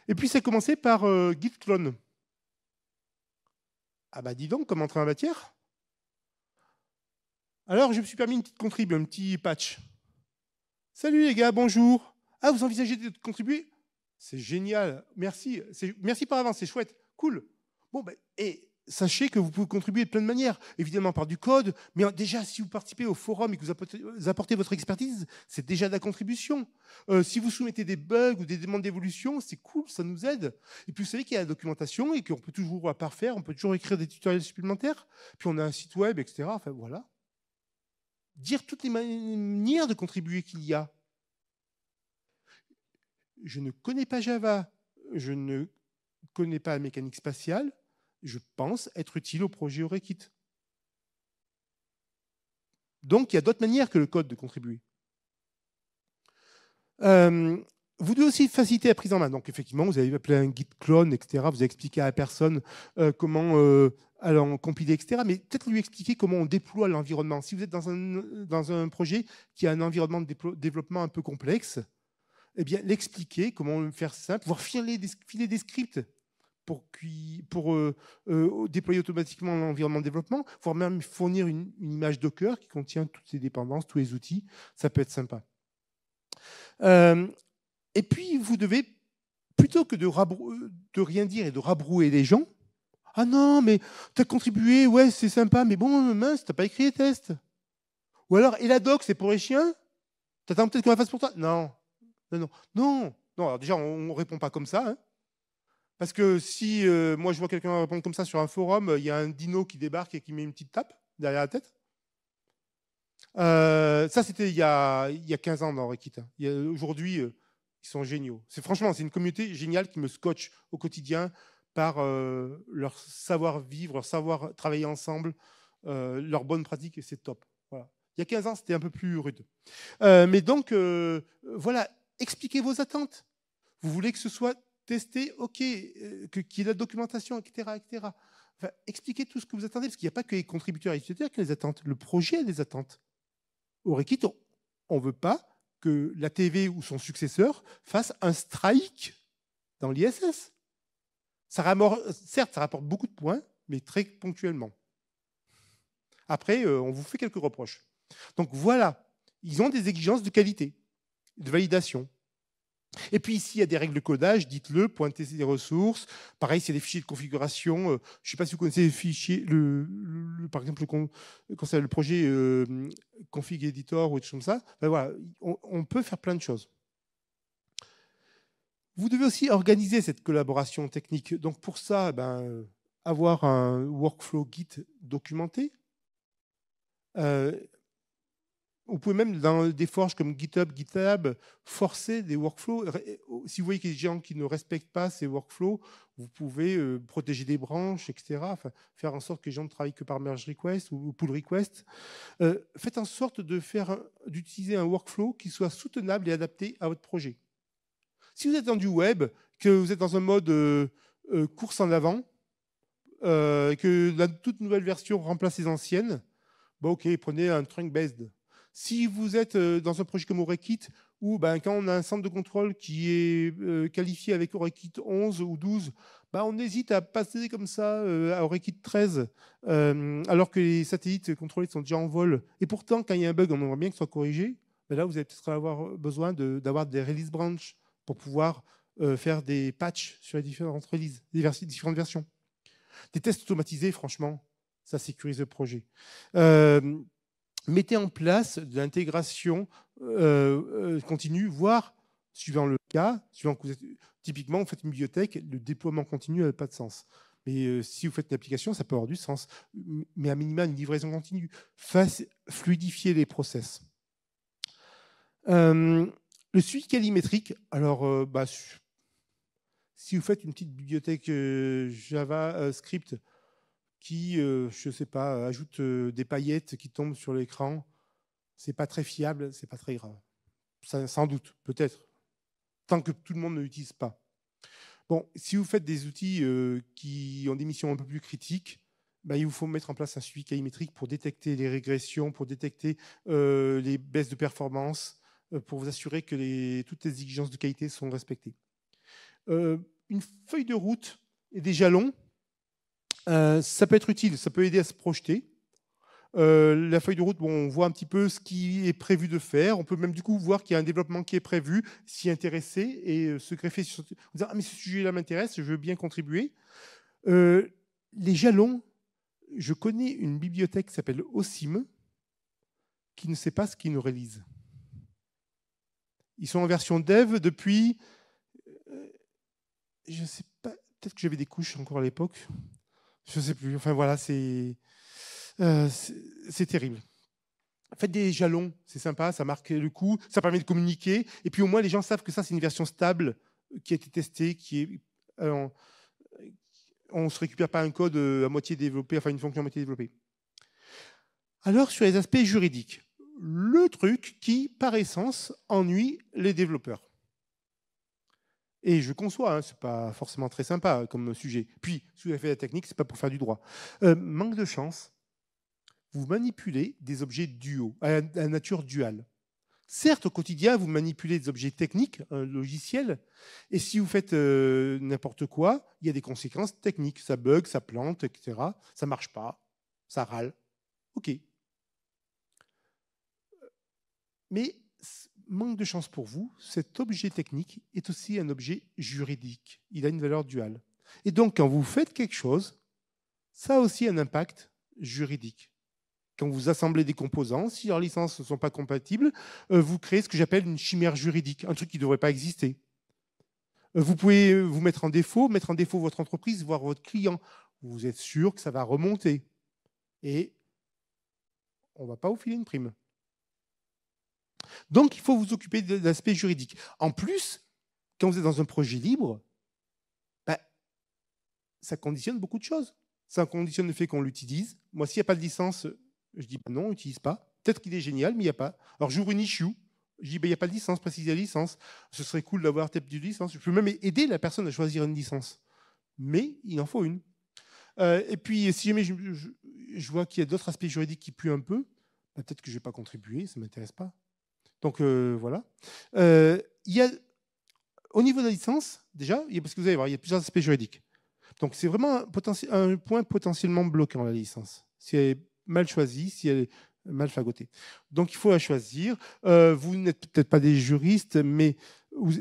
Et puis, ça a commencé par Git clone. Ah bah dis donc, comme entrer en matière. Alors, je me suis permis une petite contrib, un petit patch. Salut les gars, bonjour. Ah, vous envisagez de contribuer? C'est génial, merci. Merci par avance, c'est chouette, cool. Bon, ben, et sachez que vous pouvez contribuer de plein de manières, évidemment par du code, mais déjà, si vous participez au forum et que vous apportez votre expertise, c'est déjà de la contribution. Si vous soumettez des bugs ou des demandes d'évolution, c'est cool, ça nous aide. Et puis, vous savez qu'il y a la documentation et qu'on peut toujours parfaire, on peut toujours écrire des tutoriels supplémentaires, puis on a un site web, etc. Enfin, voilà. Dire toutes les manières de contribuer qu'il y a. Je ne connais pas Java, je ne connais pas la mécanique spatiale, je pense être utile au projet Orekit. Donc, il y a d'autres manières que le code de contribuer. Vous devez aussi faciliter la prise en main. Donc, effectivement, vous avez appelé un git clone, etc. Vous avez expliqué à la personne comment en compiler, etc. Mais peut-être lui expliquer comment on déploie l'environnement. Si vous êtes dans un projet qui a un environnement de développement un peu complexe, eh bien, l'expliquer, comment faire simple, voire filer des scripts pour déployer automatiquement l'environnement de développement, voire même fournir une image Docker qui contient toutes ces dépendances, tous les outils. Ça peut être sympa. Et puis, vous devez, plutôt que de rien dire et de rabrouer les gens, « Ah non, mais tu as contribué, ouais, c'est sympa, mais bon, mince, tu n'as pas écrit les tests. » Ou alors, « Et la doc, c'est pour les chiens? T'attends peut-être qu'on la fasse pour toi? » Non. Non. Alors déjà, on ne répond pas comme ça. Hein. Parce que si moi, je vois quelqu'un répondre comme ça sur un forum, il y a un dino qui débarque et qui met une petite tape derrière la tête. Ça, c'était il y a 15 ans dans Orekit. Aujourd'hui, ils sont géniaux. Franchement, c'est une communauté géniale qui me scotche au quotidien par leur savoir-vivre, leur savoir travailler ensemble, leurs bonnes pratiques, et c'est top. Voilà. Il y a 15 ans, c'était un peu plus rude. Mais donc, voilà, expliquez vos attentes. Vous voulez que ce soit testé, OK, qu'il y ait la documentation, etc. etc. Enfin, expliquez tout ce que vous attendez, parce qu'il n'y a pas que les contributeurs et utilisateurs qui ont les attentes. Le projet a des attentes. Au Orekit, on ne veut pas que la TV ou son successeur fasse un strike dans l'ISS. Certes, ça rapporte beaucoup de points, mais très ponctuellement. Après, on vous fait quelques reproches. Donc voilà, ils ont des exigences de qualité, de validation. Et puis ici, il y a des règles de codage, dites-le, pointez des ressources. Pareil, c'est des fichiers de configuration. Je ne sais pas si vous connaissez les fichiers, par exemple, le projet config editor ou des choses comme ça. Ben voilà, on peut faire plein de choses. Vous devez aussi organiser cette collaboration technique. Donc pour ça, avoir un workflow Git documenté. Vous pouvez même, dans des forges comme GitHub, GitLab, forcer des workflows. Si vous voyez qu'il y a des gens qui ne respectent pas ces workflows, vous pouvez protéger des branches, etc. Enfin, faire en sorte que les gens ne travaillent que par merge request ou pull request. Faites en sorte d'utiliser un workflow qui soit soutenable et adapté à votre projet. Si vous êtes dans du web, que vous êtes dans un mode course en avant, que la toute nouvelle version remplace les anciennes, OK, prenez un trunk-based. Si vous êtes dans un projet comme Orekit, où quand on a un centre de contrôle qui est qualifié avec Orekit 11 ou 12, on hésite à passer comme ça à Orekit 13, alors que les satellites contrôlés sont déjà en vol. Et pourtant, quand il y a un bug, on aimerait bien que ce soit corrigé. Là, vous allez peut-être avoir besoin d'avoir des release branches pour pouvoir faire des patchs sur les différentes releases, différentes versions. Des tests automatisés, franchement, ça sécurise le projet. Mettez en place de l'intégration continue, voire, suivant le cas, typiquement, vous faites une bibliothèque, le déploiement continu n'a pas de sens. Mais si vous faites une application, ça peut avoir du sens. Mais à minima, une livraison continue. Fluidifier les process. Le suivi calimétrique, alors, si vous faites une petite bibliothèque JavaScript qui, je ne sais pas, ajoute des paillettes qui tombent sur l'écran, c'est pas très fiable, c'est pas très grave. Ça, sans doute, peut-être, tant que tout le monde ne l'utilise pas. Bon, si vous faites des outils qui ont des missions un peu plus critiques, il vous faut mettre en place un suivi calimétrique pour détecter les régressions, pour détecter les baisses de performance, pour vous assurer que toutes les exigences de qualité sont respectées. Une feuille de route et des jalons, ça peut être utile, ça peut aider à se projeter. La feuille de route, on voit un petit peu ce qui est prévu de faire. On peut même du coup voir qu'il y a un développement qui est prévu, s'y intéresser et se greffer sur dire « Ah, mais ce sujet-là m'intéresse, je veux bien contribuer ». Les jalons, je connais une bibliothèque qui s'appelle OSIM qui ne sait pas ce qu'ils nous réalisent. Ils sont en version dev depuis, je ne sais pas, peut-être que j'avais des couches encore à l'époque. Je ne sais plus. Enfin voilà, c'est terrible. Faites des jalons, c'est sympa, ça marque le coup, ça permet de communiquer. Et puis au moins, les gens savent que ça, c'est une version stable qui a été testée, qui est. On ne se récupère pas un code à moitié développé, enfin une fonction à moitié développée. Alors, sur les aspects juridiques, le truc qui, par essence, ennuie les développeurs. Et je conçois, ce n'est pas forcément très sympa comme sujet. Puis, si vous avez fait la technique, ce n'est pas pour faire du droit. Manque de chance, vous manipulez des objets duaux, à nature duale. Certes, au quotidien, vous manipulez des objets techniques, un logiciel, et si vous faites n'importe quoi, il y a des conséquences techniques. Ça bug, ça plante, etc. Ça ne marche pas, ça râle. OK. Mais, manque de chance pour vous, cet objet technique est aussi un objet juridique. Il a une valeur duale. Et donc, quand vous faites quelque chose, ça a aussi un impact juridique. Quand vous assemblez des composants, si leurs licences ne sont pas compatibles, vous créez ce que j'appelle une chimère juridique, un truc qui ne devrait pas exister. Vous pouvez vous mettre en défaut votre entreprise, voire votre client. Vous êtes sûr que ça va remonter. Et on ne va pas vous filer une prime. Donc, il faut vous occuper de l'aspect juridique. En plus, quand vous êtes dans un projet libre, ça conditionne beaucoup de choses. Ça conditionne le fait qu'on l'utilise. Moi, s'il n'y a pas de licence, je dis non, on n'utilise pas. Peut-être qu'il est génial, mais il n'y a pas. Alors, j'ouvre une issue. Je dis, il n'y a pas de licence, précise la licence. Ce serait cool d'avoir peut-être une licence. Je peux même aider la personne à choisir une licence. Mais il en faut une. Et puis, si jamais je vois qu'il y a d'autres aspects juridiques qui puent un peu, peut-être que je ne vais pas contribuer, ça ne m'intéresse pas. Donc, voilà. Il y a, au niveau de la licence, déjà, parce que vous allez voir, il y a plusieurs aspects juridiques. Donc, c'est vraiment un point potentiellement bloquant, la licence. Si elle est mal choisie, si elle est mal fagotée. Donc, il faut la choisir. Vous n'êtes peut-être pas des juristes, mais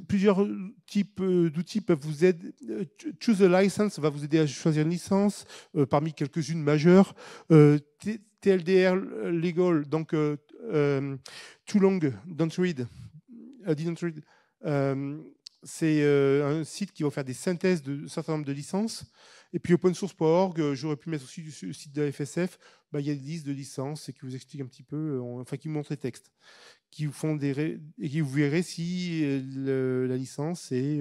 plusieurs types d'outils peuvent vous aider. Choose a license va vous aider à choisir une licence, parmi quelques-unes majeures. TLDR Legal, donc Too Long, Don't Read, Didn't Read. C'est un site qui va faire des synthèses de certain nombre de licences. Et puis opensource.org, j'aurais pu mettre aussi le site de la FSF. Il y a des listes de licences et qui vous expliquent un petit peu, enfin qui vous montrent les textes, qui vous font et qui vous verrez si la licence est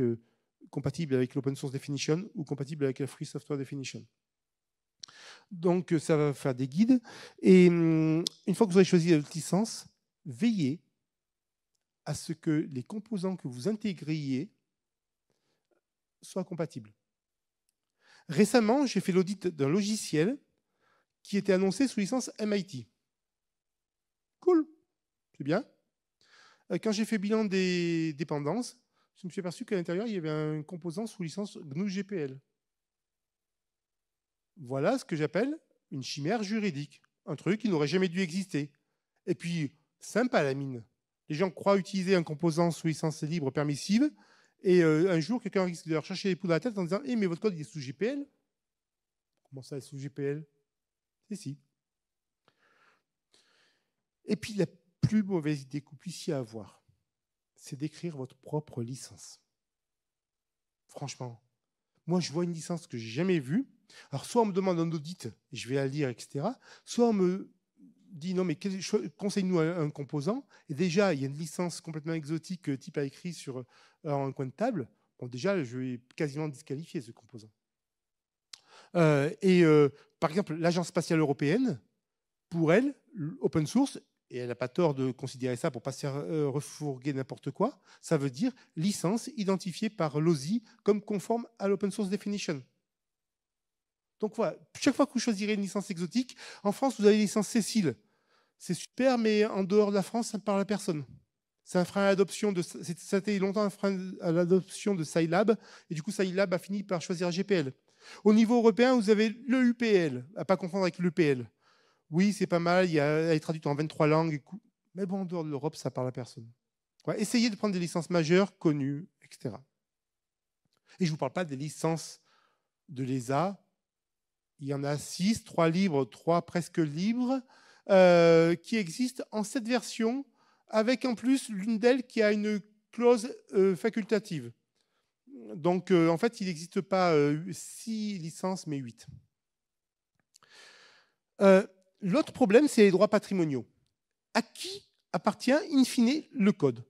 compatible avec l'open source definition ou compatible avec la free software definition. Donc ça va faire des guides. Et une fois que vous aurez choisi votre licence, veillez à ce que les composants que vous intégriez soient compatibles. Récemment, j'ai fait l'audit d'un logiciel qui était annoncé sous licence MIT. Cool, c'est bien. Quand j'ai fait bilan des dépendances, je me suis aperçu qu'à l'intérieur, il y avait un composant sous licence GNU GPL. Voilà ce que j'appelle une chimère juridique, un truc qui n'aurait jamais dû exister. Et puis, sympa la mine. Les gens croient utiliser un composant sous licence libre permissive, et un jour, quelqu'un risque de leur chercher les poux dans la tête en disant mais votre code il est sous GPL. Comment ça, est sous GPL? Si. Et puis, la plus mauvaise idée que vous puissiez avoir, c'est d'écrire votre propre licence. Franchement, moi, je vois une licence que je n'ai jamais vue. Alors, soit on me demande un audit, et je vais la lire, etc. Soit on me dit, non, mais conseille-nous un composant. Et déjà, il y a une licence complètement exotique que type a écrit sur un coin de table. Bon, déjà, je vais quasiment disqualifier ce composant. Par exemple, l'Agence spatiale européenne, pour elle, open source, et elle n'a pas tort de considérer ça pour ne pas se faire refourguer n'importe quoi, ça veut dire licence identifiée par l'OSI comme conforme à l'open source definition. Donc voilà, chaque fois que vous choisirez une licence exotique, en France, vous avez une licence Cécile. C'est super, mais en dehors de la France, ça ne parle à personne. C'est un frein à l'adoption ça a été longtemps un frein à l'adoption de Scilab, et du coup, Scilab a fini par choisir GPL. Au niveau européen, vous avez le UPL, à ne pas confondre avec l'EPL. Oui, c'est pas mal, elle est traduite en 23 langues, mais bon, en dehors de l'Europe, ça parle à personne. Ouais, essayez de prendre des licences majeures, connues, etc. Et je ne vous parle pas des licences de l'ESA, il y en a 6, 3 libres, 3 presque libres, qui existent en 7 versions, avec en plus l'une d'elles qui a une clause facultative. Donc, en fait, il n'existe pas 6 licences, mais 8. L'autre problème, c'est les droits patrimoniaux. À qui appartient, in fine, le code?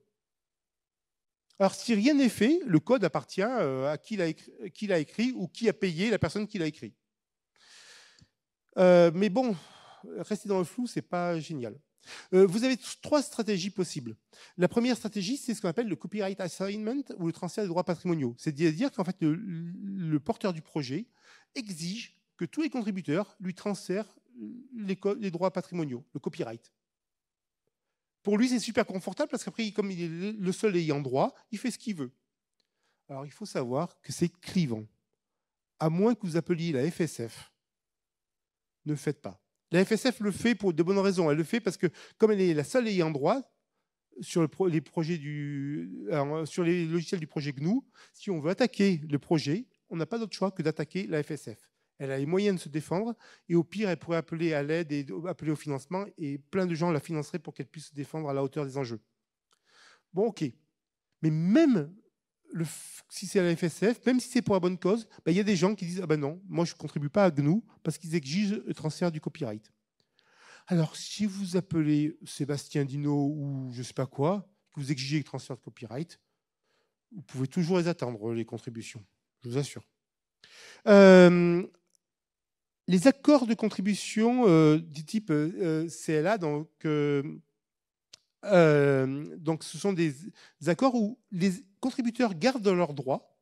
Alors, si rien n'est fait, le code appartient à qui l'a écrit ou qui a payé la personne qui l'a écrit. Mais bon, rester dans le flou, ce n'est pas génial. Vous avez 3 stratégies possibles. La première stratégie, c'est ce qu'on appelle le copyright assignment ou le transfert des droits patrimoniaux. C'est-à-dire qu'en fait, le porteur du projet exige que tous les contributeurs lui transfèrent les droits patrimoniaux, le copyright. Pour lui, c'est super confortable parce qu'après, comme il est le seul ayant droit, il fait ce qu'il veut. Alors, il faut savoir que c'est clivant. À moins que vous appeliez la FSF, ne le faites pas. La FSF le fait pour de bonnes raisons. Elle le fait parce que, comme elle est la seule ayant droit sur les logiciels du projet GNU, si on veut attaquer le projet, on n'a pas d'autre choix que d'attaquer la FSF. Elle a les moyens de se défendre et au pire, elle pourrait appeler à l'aide et appeler au financement et plein de gens la financeraient pour qu'elle puisse se défendre à la hauteur des enjeux. Bon, ok. Mais même si c'est à la FSF, même si c'est pour la bonne cause, il y a des gens qui disent « Ah ben non, moi je ne contribue pas à GNU parce qu'ils exigent le transfert du copyright. » Alors, si vous appelez Sébastien Dino ou je ne sais pas quoi, que vous exigez le transfert de copyright, vous pouvez toujours les attendre, les contributions, je vous assure. Les accords de contribution du type CLA, donc ce sont des accords où les contributeurs gardent leurs droits,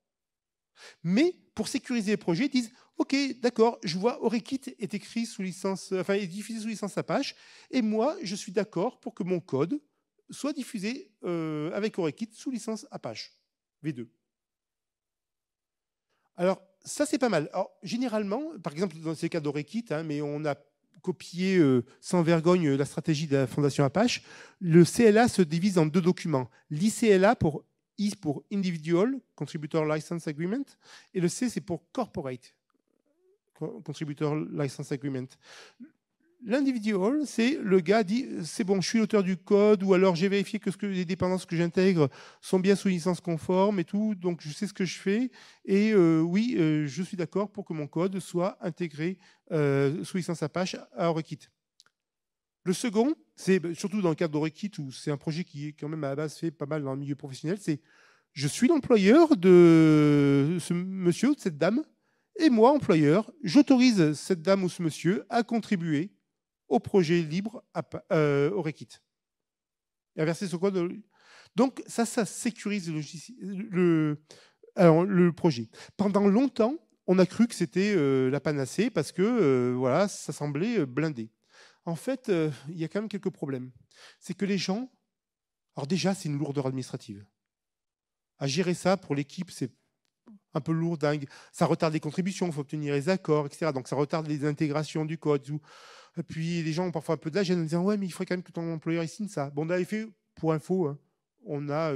mais pour sécuriser les projets, ils disent « Ok, d'accord, je vois Orekit est écrit sous licence, enfin est diffusé sous licence Apache, et moi, je suis d'accord pour que mon code soit diffusé avec Orekit sous licence Apache V2. » Alors, ça, c'est pas mal. Alors, généralement, par exemple, dans ces cas d'Orekit, mais on a copié sans vergogne la stratégie de la Fondation Apache, le CLA se divise en 2 documents. L'ICLA pour Individual Contributor License Agreement et le C, c'est pour Corporate Contributor License Agreement. L'individual, c'est le gars dit c'est bon, je suis l'auteur du code, ou alors j'ai vérifié que les dépendances que j'intègre sont bien sous licence conforme et tout, donc je sais ce que je fais. Et oui, je suis d'accord pour que mon code soit intégré sous licence Apache à Orekit. Le second, c'est surtout dans le cadre d'Orekit, où c'est un projet qui est quand même à la base fait pas mal dans le milieu professionnel, c'est je suis l'employeur de ce monsieur ou de cette dame, et moi, employeur, j'autorise cette dame ou ce monsieur à contribuer au projet libre Orekit. Et à verser ce code. Donc, ça sécurise le projet. Pendant longtemps, on a cru que c'était la panacée parce que voilà, ça semblait blindé. En fait, il y a quand même quelques problèmes. C'est que les gens... Alors déjà, c'est une lourdeur administrative. À gérer ça pour l'équipe, c'est un peu lourd, dingue. Ça retarde les contributions, il faut obtenir les accords, etc. Donc ça retarde les intégrations du code. Et puis les gens ont parfois un peu de la gêne en disant « Ouais, mais il faudrait quand même que ton employeur il signe ça. » Bon, dans les faits, pour info, on n'a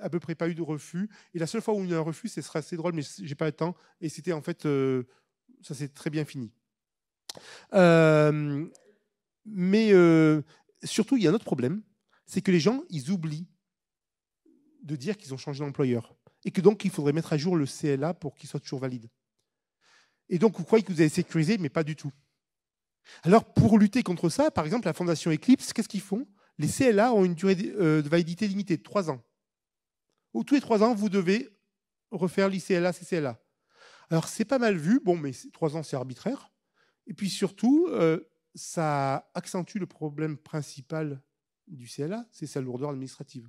à peu près pas eu de refus. Et la seule fois où il y a eu un refus, ce serait assez drôle, mais j'ai pas le temps. Et c'était en fait, ça s'est très bien fini. Mais surtout, il y a un autre problème, c'est que les gens, ils oublient de dire qu'ils ont changé d'employeur. Et que donc, il faudrait mettre à jour le CLA pour qu'il soit toujours valide. Et donc, vous croyez que vous avez sécurisé, mais pas du tout. Alors, pour lutter contre ça, par exemple, la Fondation Eclipse, qu'est-ce qu'ils font? Les CLA ont une durée de validité limitée de 3 ans. Où tous les 3 ans, vous devez refaire l'ICLA, CCLA. Alors, c'est pas mal vu. Bon, mais 3 ans, c'est arbitraire. Et puis surtout, ça accentue le problème principal du CLA, c'est sa lourdeur administrative.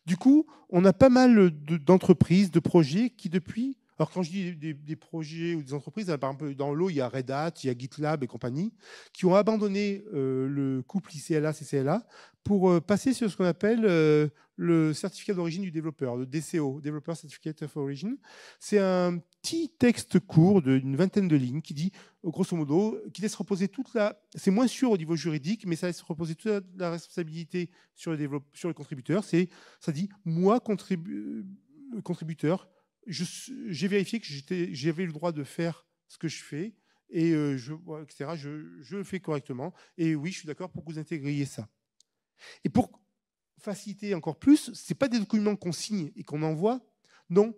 Du coup, on a pas mal d'entreprises, de projets qui depuis... Alors quand je dis des projets ou des entreprises, par exemple dans l'eau, il y a Red Hat, il y a GitLab et compagnie, qui ont abandonné le couple ICLA-CCLA pour passer sur ce qu'on appelle le certificat d'origine du développeur, le DCO, Developer Certificate of Origin. C'est un petit texte court d'une vingtaine de lignes qui dit, grosso modo, qui laisse reposer toute la... C'est moins sûr au niveau juridique, mais ça laisse reposer toute la responsabilité sur le contributeur. Ça dit, moi, contributeur, j'ai vérifié que j'avais le droit de faire ce que je fais, et etc. Je le fais correctement. Et oui, je suis d'accord pour que vous intégriez ça. Et pour faciliter encore plus, ce n'est pas des documents qu'on signe et qu'on envoie. Non,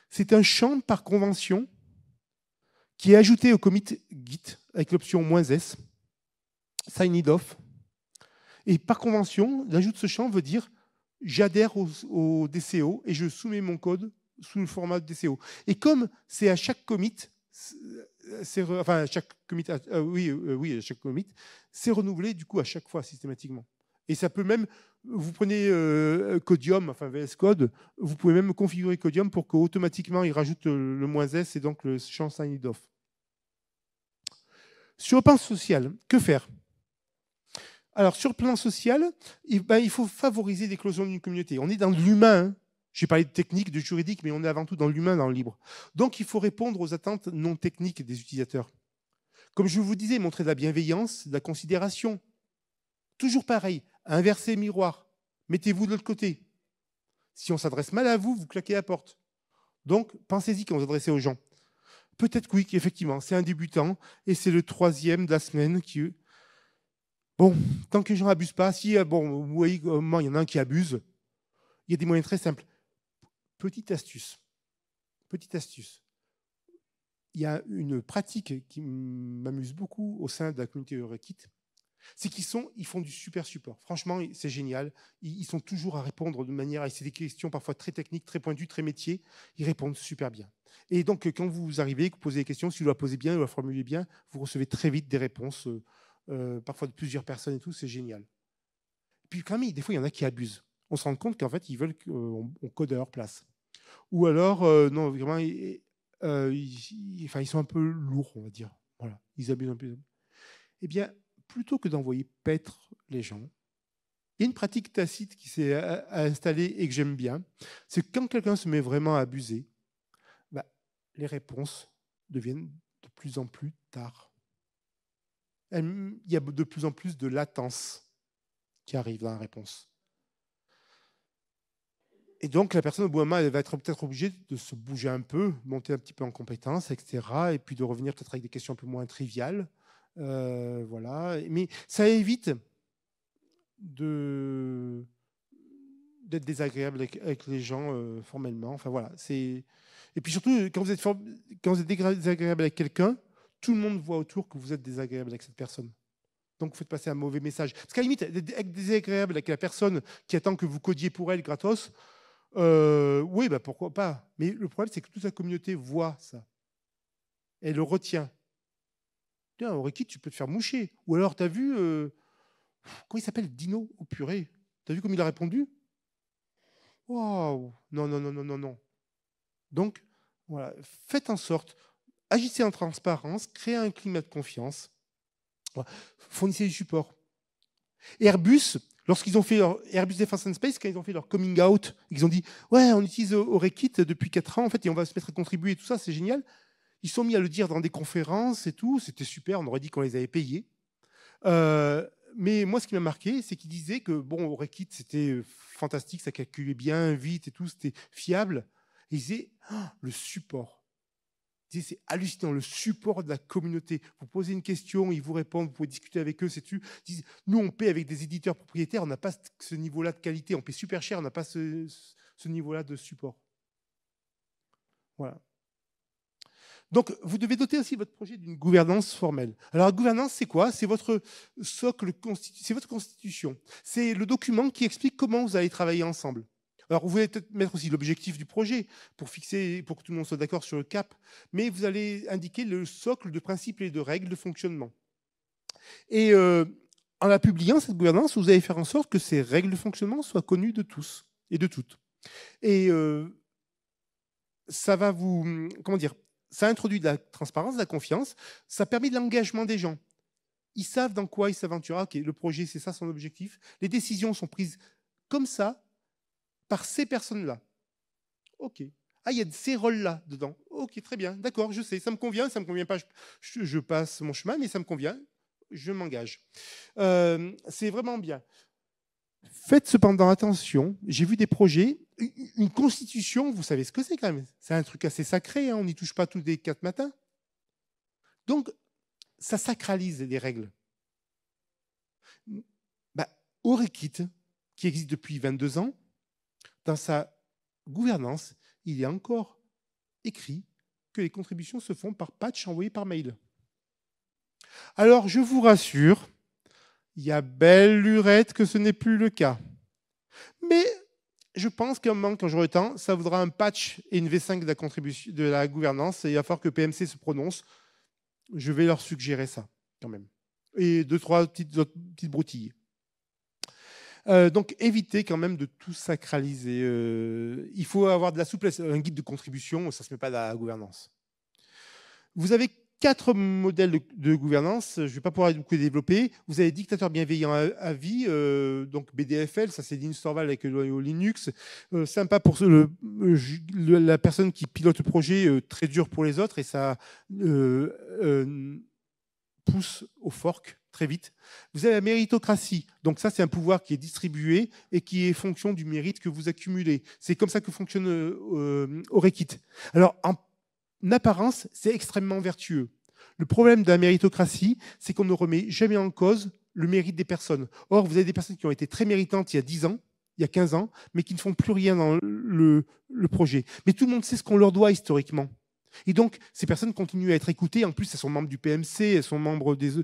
c'est un champ par convention qui est ajouté au commit Git avec l'option "-s", sign it off. Et par convention, l'ajout de ce champ veut dire j'adhère au DCO et je soumets mon code sous le format DCO. Et comme c'est à chaque commit, enfin à chaque commit, oui, à chaque commit, c'est renouvelé du coup à chaque fois systématiquement. Et ça peut même, vous prenez Codium, enfin VS Code, vous pouvez même configurer Codium pour qu'automatiquement il rajoute le "-s" et donc le champ sign it off. Sur le plan social, que faire? Alors, sur le plan social, il faut favoriser l'éclosion d'une communauté. On est dans l'humain. Hein. J'ai parlé de technique, de juridique, mais on est avant tout dans l'humain, dans le libre. Donc, il faut répondre aux attentes non techniques des utilisateurs. Comme je vous disais, montrer de la bienveillance, de la considération. Toujours pareil, inverser miroir. Mettez-vous de l'autre côté. Si on s'adresse mal à vous, vous claquez la porte. Donc, pensez-y quand vous adressez aux gens. Peut-être oui, qu'effectivement, c'est un débutant, et c'est le 3e de la semaine qui... Bon, tant que les gens n'abusent pas, si bon, vous voyez, il y en a un qui abuse, il y a des moyens très simples. Petite astuce. Il y a une pratique qui m'amuse beaucoup au sein de la communauté Eurekit, c'est ils font du super support. Franchement, c'est génial. Ils sont toujours à répondre de manière, c'est des questions parfois très techniques, très pointues, très métiers. Ils répondent super bien. Et donc, quand vous arrivez, que vous posez des questions, si vous la posez bien, vous la formulez bien, vous recevez très vite des réponses. Parfois de plusieurs personnes et tout, c'est génial. Et puis quand même, des fois, il y en a qui abusent. On se rend compte qu'en fait, ils veulent qu'on code à leur place. Ou alors, non, vraiment, ils sont un peu lourds, on va dire. Voilà, ils abusent un peu. Eh bien, plutôt que d'envoyer paître les gens, il y a une pratique tacite qui s'est installée et que j'aime bien, c'est que quand quelqu'un se met vraiment à abuser, les réponses deviennent de plus en plus tard. Il y a de plus en plus de latence qui arrive dans la réponse. Et donc, la personne, au bout d'un moment, elle va être peut-être obligée de se bouger un peu, monter un petit peu en compétence, etc. Et puis de revenir peut-être avec des questions un peu moins triviales. Voilà. Mais ça évite d'être désagréable avec les gens formellement. Enfin, voilà. Et puis surtout, quand vous êtes désagréable avec quelqu'un, tout le monde voit autour que vous êtes désagréable avec cette personne. Donc, vous faites passer un mauvais message. Parce qu'à la limite, être désagréable avec la personne qui attend que vous codiez pour elle gratos, oui, pourquoi pas. Mais le problème, c'est que toute la communauté voit ça. Elle le retient. Tiens, Eurekit, tu peux te faire moucher. Ou alors, tu as vu... comment il s'appelle? Dino, au purée. Tu as vu comme il a répondu? Waouh! Non, non, non, non, non, non. Donc, voilà, faites en sorte, agissez en transparence, créez un climat de confiance, voilà. Fournissez du support. Airbus, lorsqu'ils ont fait leur Airbus Defence and Space, quand ils ont fait leur coming out, ils ont dit ouais, on utilise Eurekit depuis 4 ans en fait et on va se mettre à contribuer et tout ça, c'est génial. Ils sont mis à le dire dans des conférences et tout, c'était super, on aurait dit qu'on les avait payés. Mais moi, ce qui m'a marqué, c'est qu'ils disaient que bon, Eurekit, c'était fantastique, ça calculait bien, vite et tout, c'était fiable. Et ils disaient le support. C'est hallucinant, le support de la communauté. Vous posez une question, ils vous répondent, vous pouvez discuter avec eux, c'est tout. Nous, on paie avec des éditeurs propriétaires, on n'a pas ce niveau-là de qualité, on paie super cher, on n'a pas ce niveau-là de support. Voilà. Donc, vous devez doter aussi votre projet d'une gouvernance formelle. Alors, la gouvernance, c'est quoi? C'est votre socle, c'est votre constitution. C'est le document qui explique comment vous allez travailler ensemble. Alors, vous allez peut-être mettre aussi l'objectif du projet pour que tout le monde soit d'accord sur le cap, mais vous allez indiquer le socle de principes et de règles de fonctionnement. Et en la publiant, cette gouvernance, vous allez faire en sorte que ces règles de fonctionnement soient connues de tous et de toutes. Et ça va vous... Comment dire? Ça introduit de la transparence, de la confiance, ça permet de l'engagement des gens. Ils savent dans quoi ils s'aventurent. Ok, le projet, c'est ça son objectif. Les décisions sont prises comme ça, par ces personnes-là. Ok. Ah, il y a ces rôles-là dedans. Ok, très bien, d'accord, je sais, ça me convient pas, je passe mon chemin, mais ça me convient, je m'engage. C'est vraiment bien. Faites cependant attention, j'ai vu des projets, une constitution, vous savez ce que c'est quand même. C'est un truc assez sacré, hein, on n'y touche pas tous les 4 matins. Donc, ça sacralise les règles. Bah, Orekit, qui existe depuis 22 ans, dans sa gouvernance, il est encore écrit que les contributions se font par patch envoyé par mail. Alors, je vous rassure, il y a belle lurette que ce n'est plus le cas. Mais je pense qu'à un moment, quand j'aurai le temps, ça voudra un patch et une V5 de la, contribution, de la gouvernance, et il va falloir que PMC se prononce. Je vais leur suggérer ça, quand même. Et 2-3 petites broutilles. Donc, évitez quand même de tout sacraliser. Il faut avoir de la souplesse. Un guide de contribution, ça ne se met pas dans la gouvernance. Vous avez 4 modèles de gouvernance. Je ne vais pas pouvoir beaucoup les développer. Vous avez dictateur bienveillant à vie, donc BDFL, ça c'est Linus Torvalds avec le Linux. Sympa pour la personne qui pilote le projet, très dur pour les autres, et ça pousse au fork très vite. Vous avez la méritocratie. Donc ça, c'est un pouvoir qui est distribué et qui est fonction du mérite que vous accumulez. C'est comme ça que fonctionne Orekit. Alors, en apparence, c'est extrêmement vertueux. Le problème de la méritocratie, c'est qu'on ne remet jamais en cause le mérite des personnes. Or, vous avez des personnes qui ont été très méritantes il y a 10 ans, il y a 15 ans, mais qui ne font plus rien dans le projet. Mais tout le monde sait ce qu'on leur doit historiquement. Et donc, ces personnes continuent à être écoutées. En plus, elles sont membres du PMC, elles sont membres des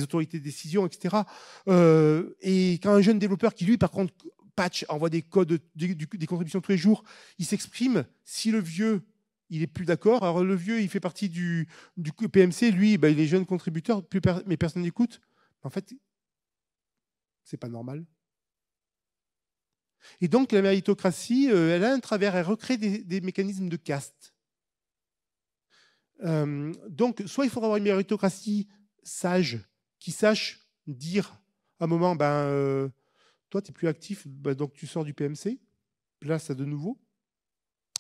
autorités de décision, etc. Et quand un jeune développeur qui, lui, par contre, patch, envoie des codes, des contributions tous les jours, il s'exprime. Si le vieux, il est plus d'accord, alors le vieux, il fait partie du PMC, lui, il est jeune contributeur, mais personne n'écoute. En fait, c'est pas normal. Et donc, la méritocratie, elle a un travers, elle recrée des mécanismes de caste. Donc, soit il faudra avoir une méritocratie sage, qui sache dire à un moment, toi, tu n'es plus actif, donc tu sors du PMC, place à de nouveau.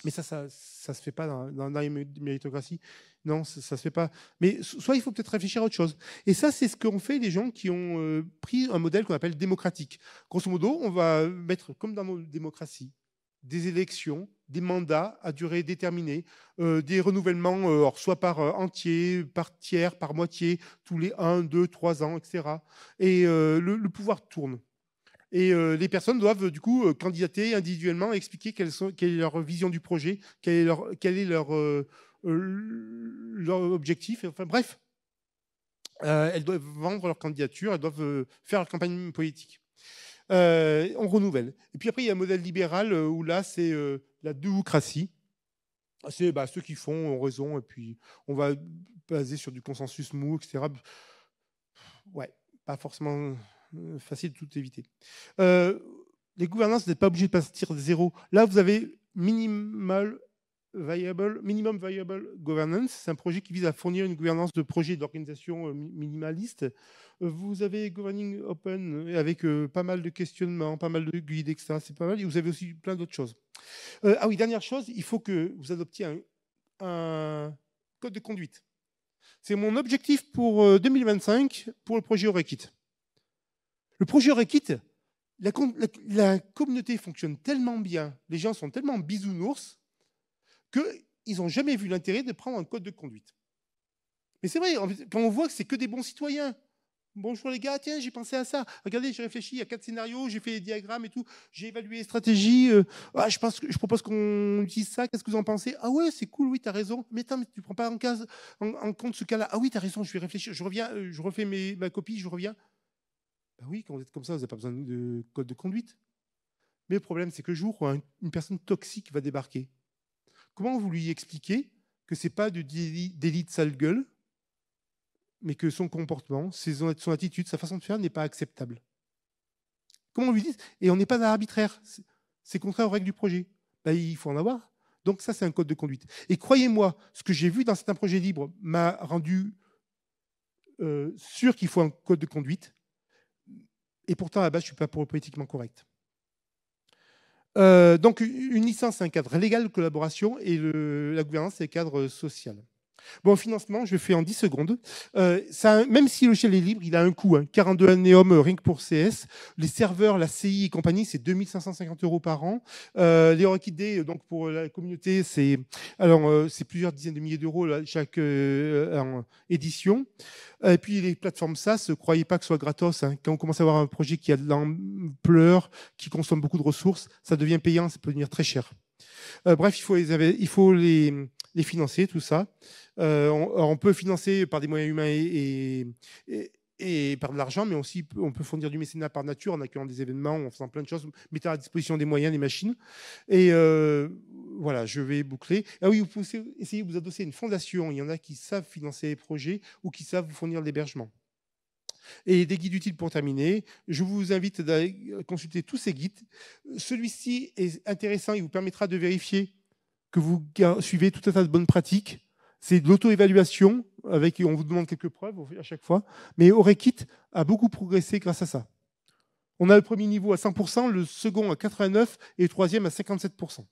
Mais ça se fait pas dans les méritocraties. Non, ça se fait pas. Mais soit il faut peut-être réfléchir à autre chose. Et ça, c'est ce qu'ont fait les gens qui ont pris un modèle qu'on appelle démocratique. Grosso modo, on va mettre, comme dans nos démocraties, des élections, des mandats à durée déterminée, des renouvellements, soit par entier, par tiers, par moitié, tous les 1, 2, 3 ans, etc. Et le pouvoir tourne. Et les personnes doivent du coup candidater individuellement et expliquer quelle est leur vision du projet, quel est leur objectif. Enfin bref, elles doivent vendre leur candidature, elles doivent faire leur campagne politique. On renouvelle. Et puis après, il y a un modèle libéral où là, c'est la démocratie. C'est ceux qui font ont raison, et puis on va baser sur du consensus mou, etc. Ouais, pas forcément facile de tout éviter. Les gouvernances, vous n'êtes pas obligé de partir de zéro. Là, vous avez minimum viable governance. C'est un projet qui vise à fournir une gouvernance de projet d'organisation minimaliste. Vous avez governing open avec pas mal de questionnements, pas mal de guides, etc. C'est pas mal. Et vous avez aussi plein d'autres choses. Ah oui, dernière chose, il faut que vous adoptiez un code de conduite. C'est mon objectif pour 2025 pour le projet Orekit. Le projet Orekit, la communauté fonctionne tellement bien, les gens sont tellement bisounours qu'ils n'ont jamais vu l'intérêt de prendre un code de conduite. Mais c'est vrai, quand on voit que c'est que des bons citoyens. Bonjour les gars, tiens, j'ai pensé à ça. Regardez, j'ai réfléchi, il y a 4 scénarios, j'ai fait les diagrammes et tout, j'ai évalué les stratégies. Je propose qu'on utilise ça, qu'est-ce que vous en pensez? Ah ouais, c'est cool, oui, tu as raison. Mais attends, mais tu ne prends pas en compte ce cas-là. Ah oui, tu as raison, je vais réfléchir, je reviens, je refais ma copie, je reviens. Ben oui, quand vous êtes comme ça, vous n'avez pas besoin de code de conduite. Mais le problème, c'est que le jour où une personne toxique va débarquer, comment vous lui expliquez que ce n'est pas du délit de sale gueule, mais que son comportement, son attitude, sa façon de faire n'est pas acceptable? Comment on lui dit? Et on n'est pas arbitraire. C'est contraire aux règles du projet. Il faut en avoir. Donc ça, c'est un code de conduite. Et croyez-moi, ce que j'ai vu dans certains projets libres m'a rendu sûr qu'il faut un code de conduite. Et pourtant, à la base, je ne suis pas politiquement correct. Donc, une licence, c'est un cadre légal de collaboration et la gouvernance, c'est un cadre social. Bon, financement, je fais en 10 secondes. Même si le logiciel est libre, il a un coût. 42 Aneum, rien que pour CS. Les serveurs, la CI et compagnie, c'est 2550 € par an. Les Orchidées, donc pour la communauté, c'est plusieurs dizaines de milliers d'euros chaque édition. Et puis les plateformes SaaS, ne croyez pas que ce soit gratos. Quand on commence à avoir un projet qui a de l'ampleur, qui consomme beaucoup de ressources, ça devient payant, ça peut devenir très cher. Bref, il faut les financer, tout ça. On peut financer par des moyens humains et par de l'argent, mais aussi on peut fournir du mécénat par nature en accueillant des événements, en faisant plein de choses, mettant à disposition des moyens, des machines. Et voilà, je vais boucler. Ah oui, vous pouvez essayer de vous adosser à une fondation. Il y en a qui savent financer les projets ou qui savent vous fournir l'hébergement. Et des guides utiles pour terminer. Je vous invite à consulter tous ces guides. Celui-ci est intéressant, il vous permettra de vérifier que vous suivez tout un tas de bonnes pratiques. C'est de l'auto-évaluation, on vous demande quelques preuves à chaque fois. Mais Orekit a beaucoup progressé grâce à ça. On a le premier niveau à 100%, le second à 89% et le troisième à 57%.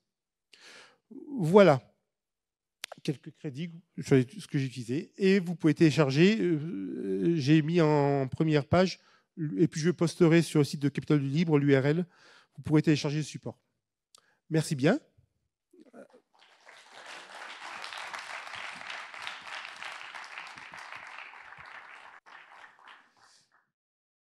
Voilà. Quelques crédits sur ce que j'ai utilisé. Et vous pouvez télécharger. J'ai mis en première page, et puis je posterai sur le site de Capital du Libre l'URL. Vous pourrez télécharger le support. Merci bien.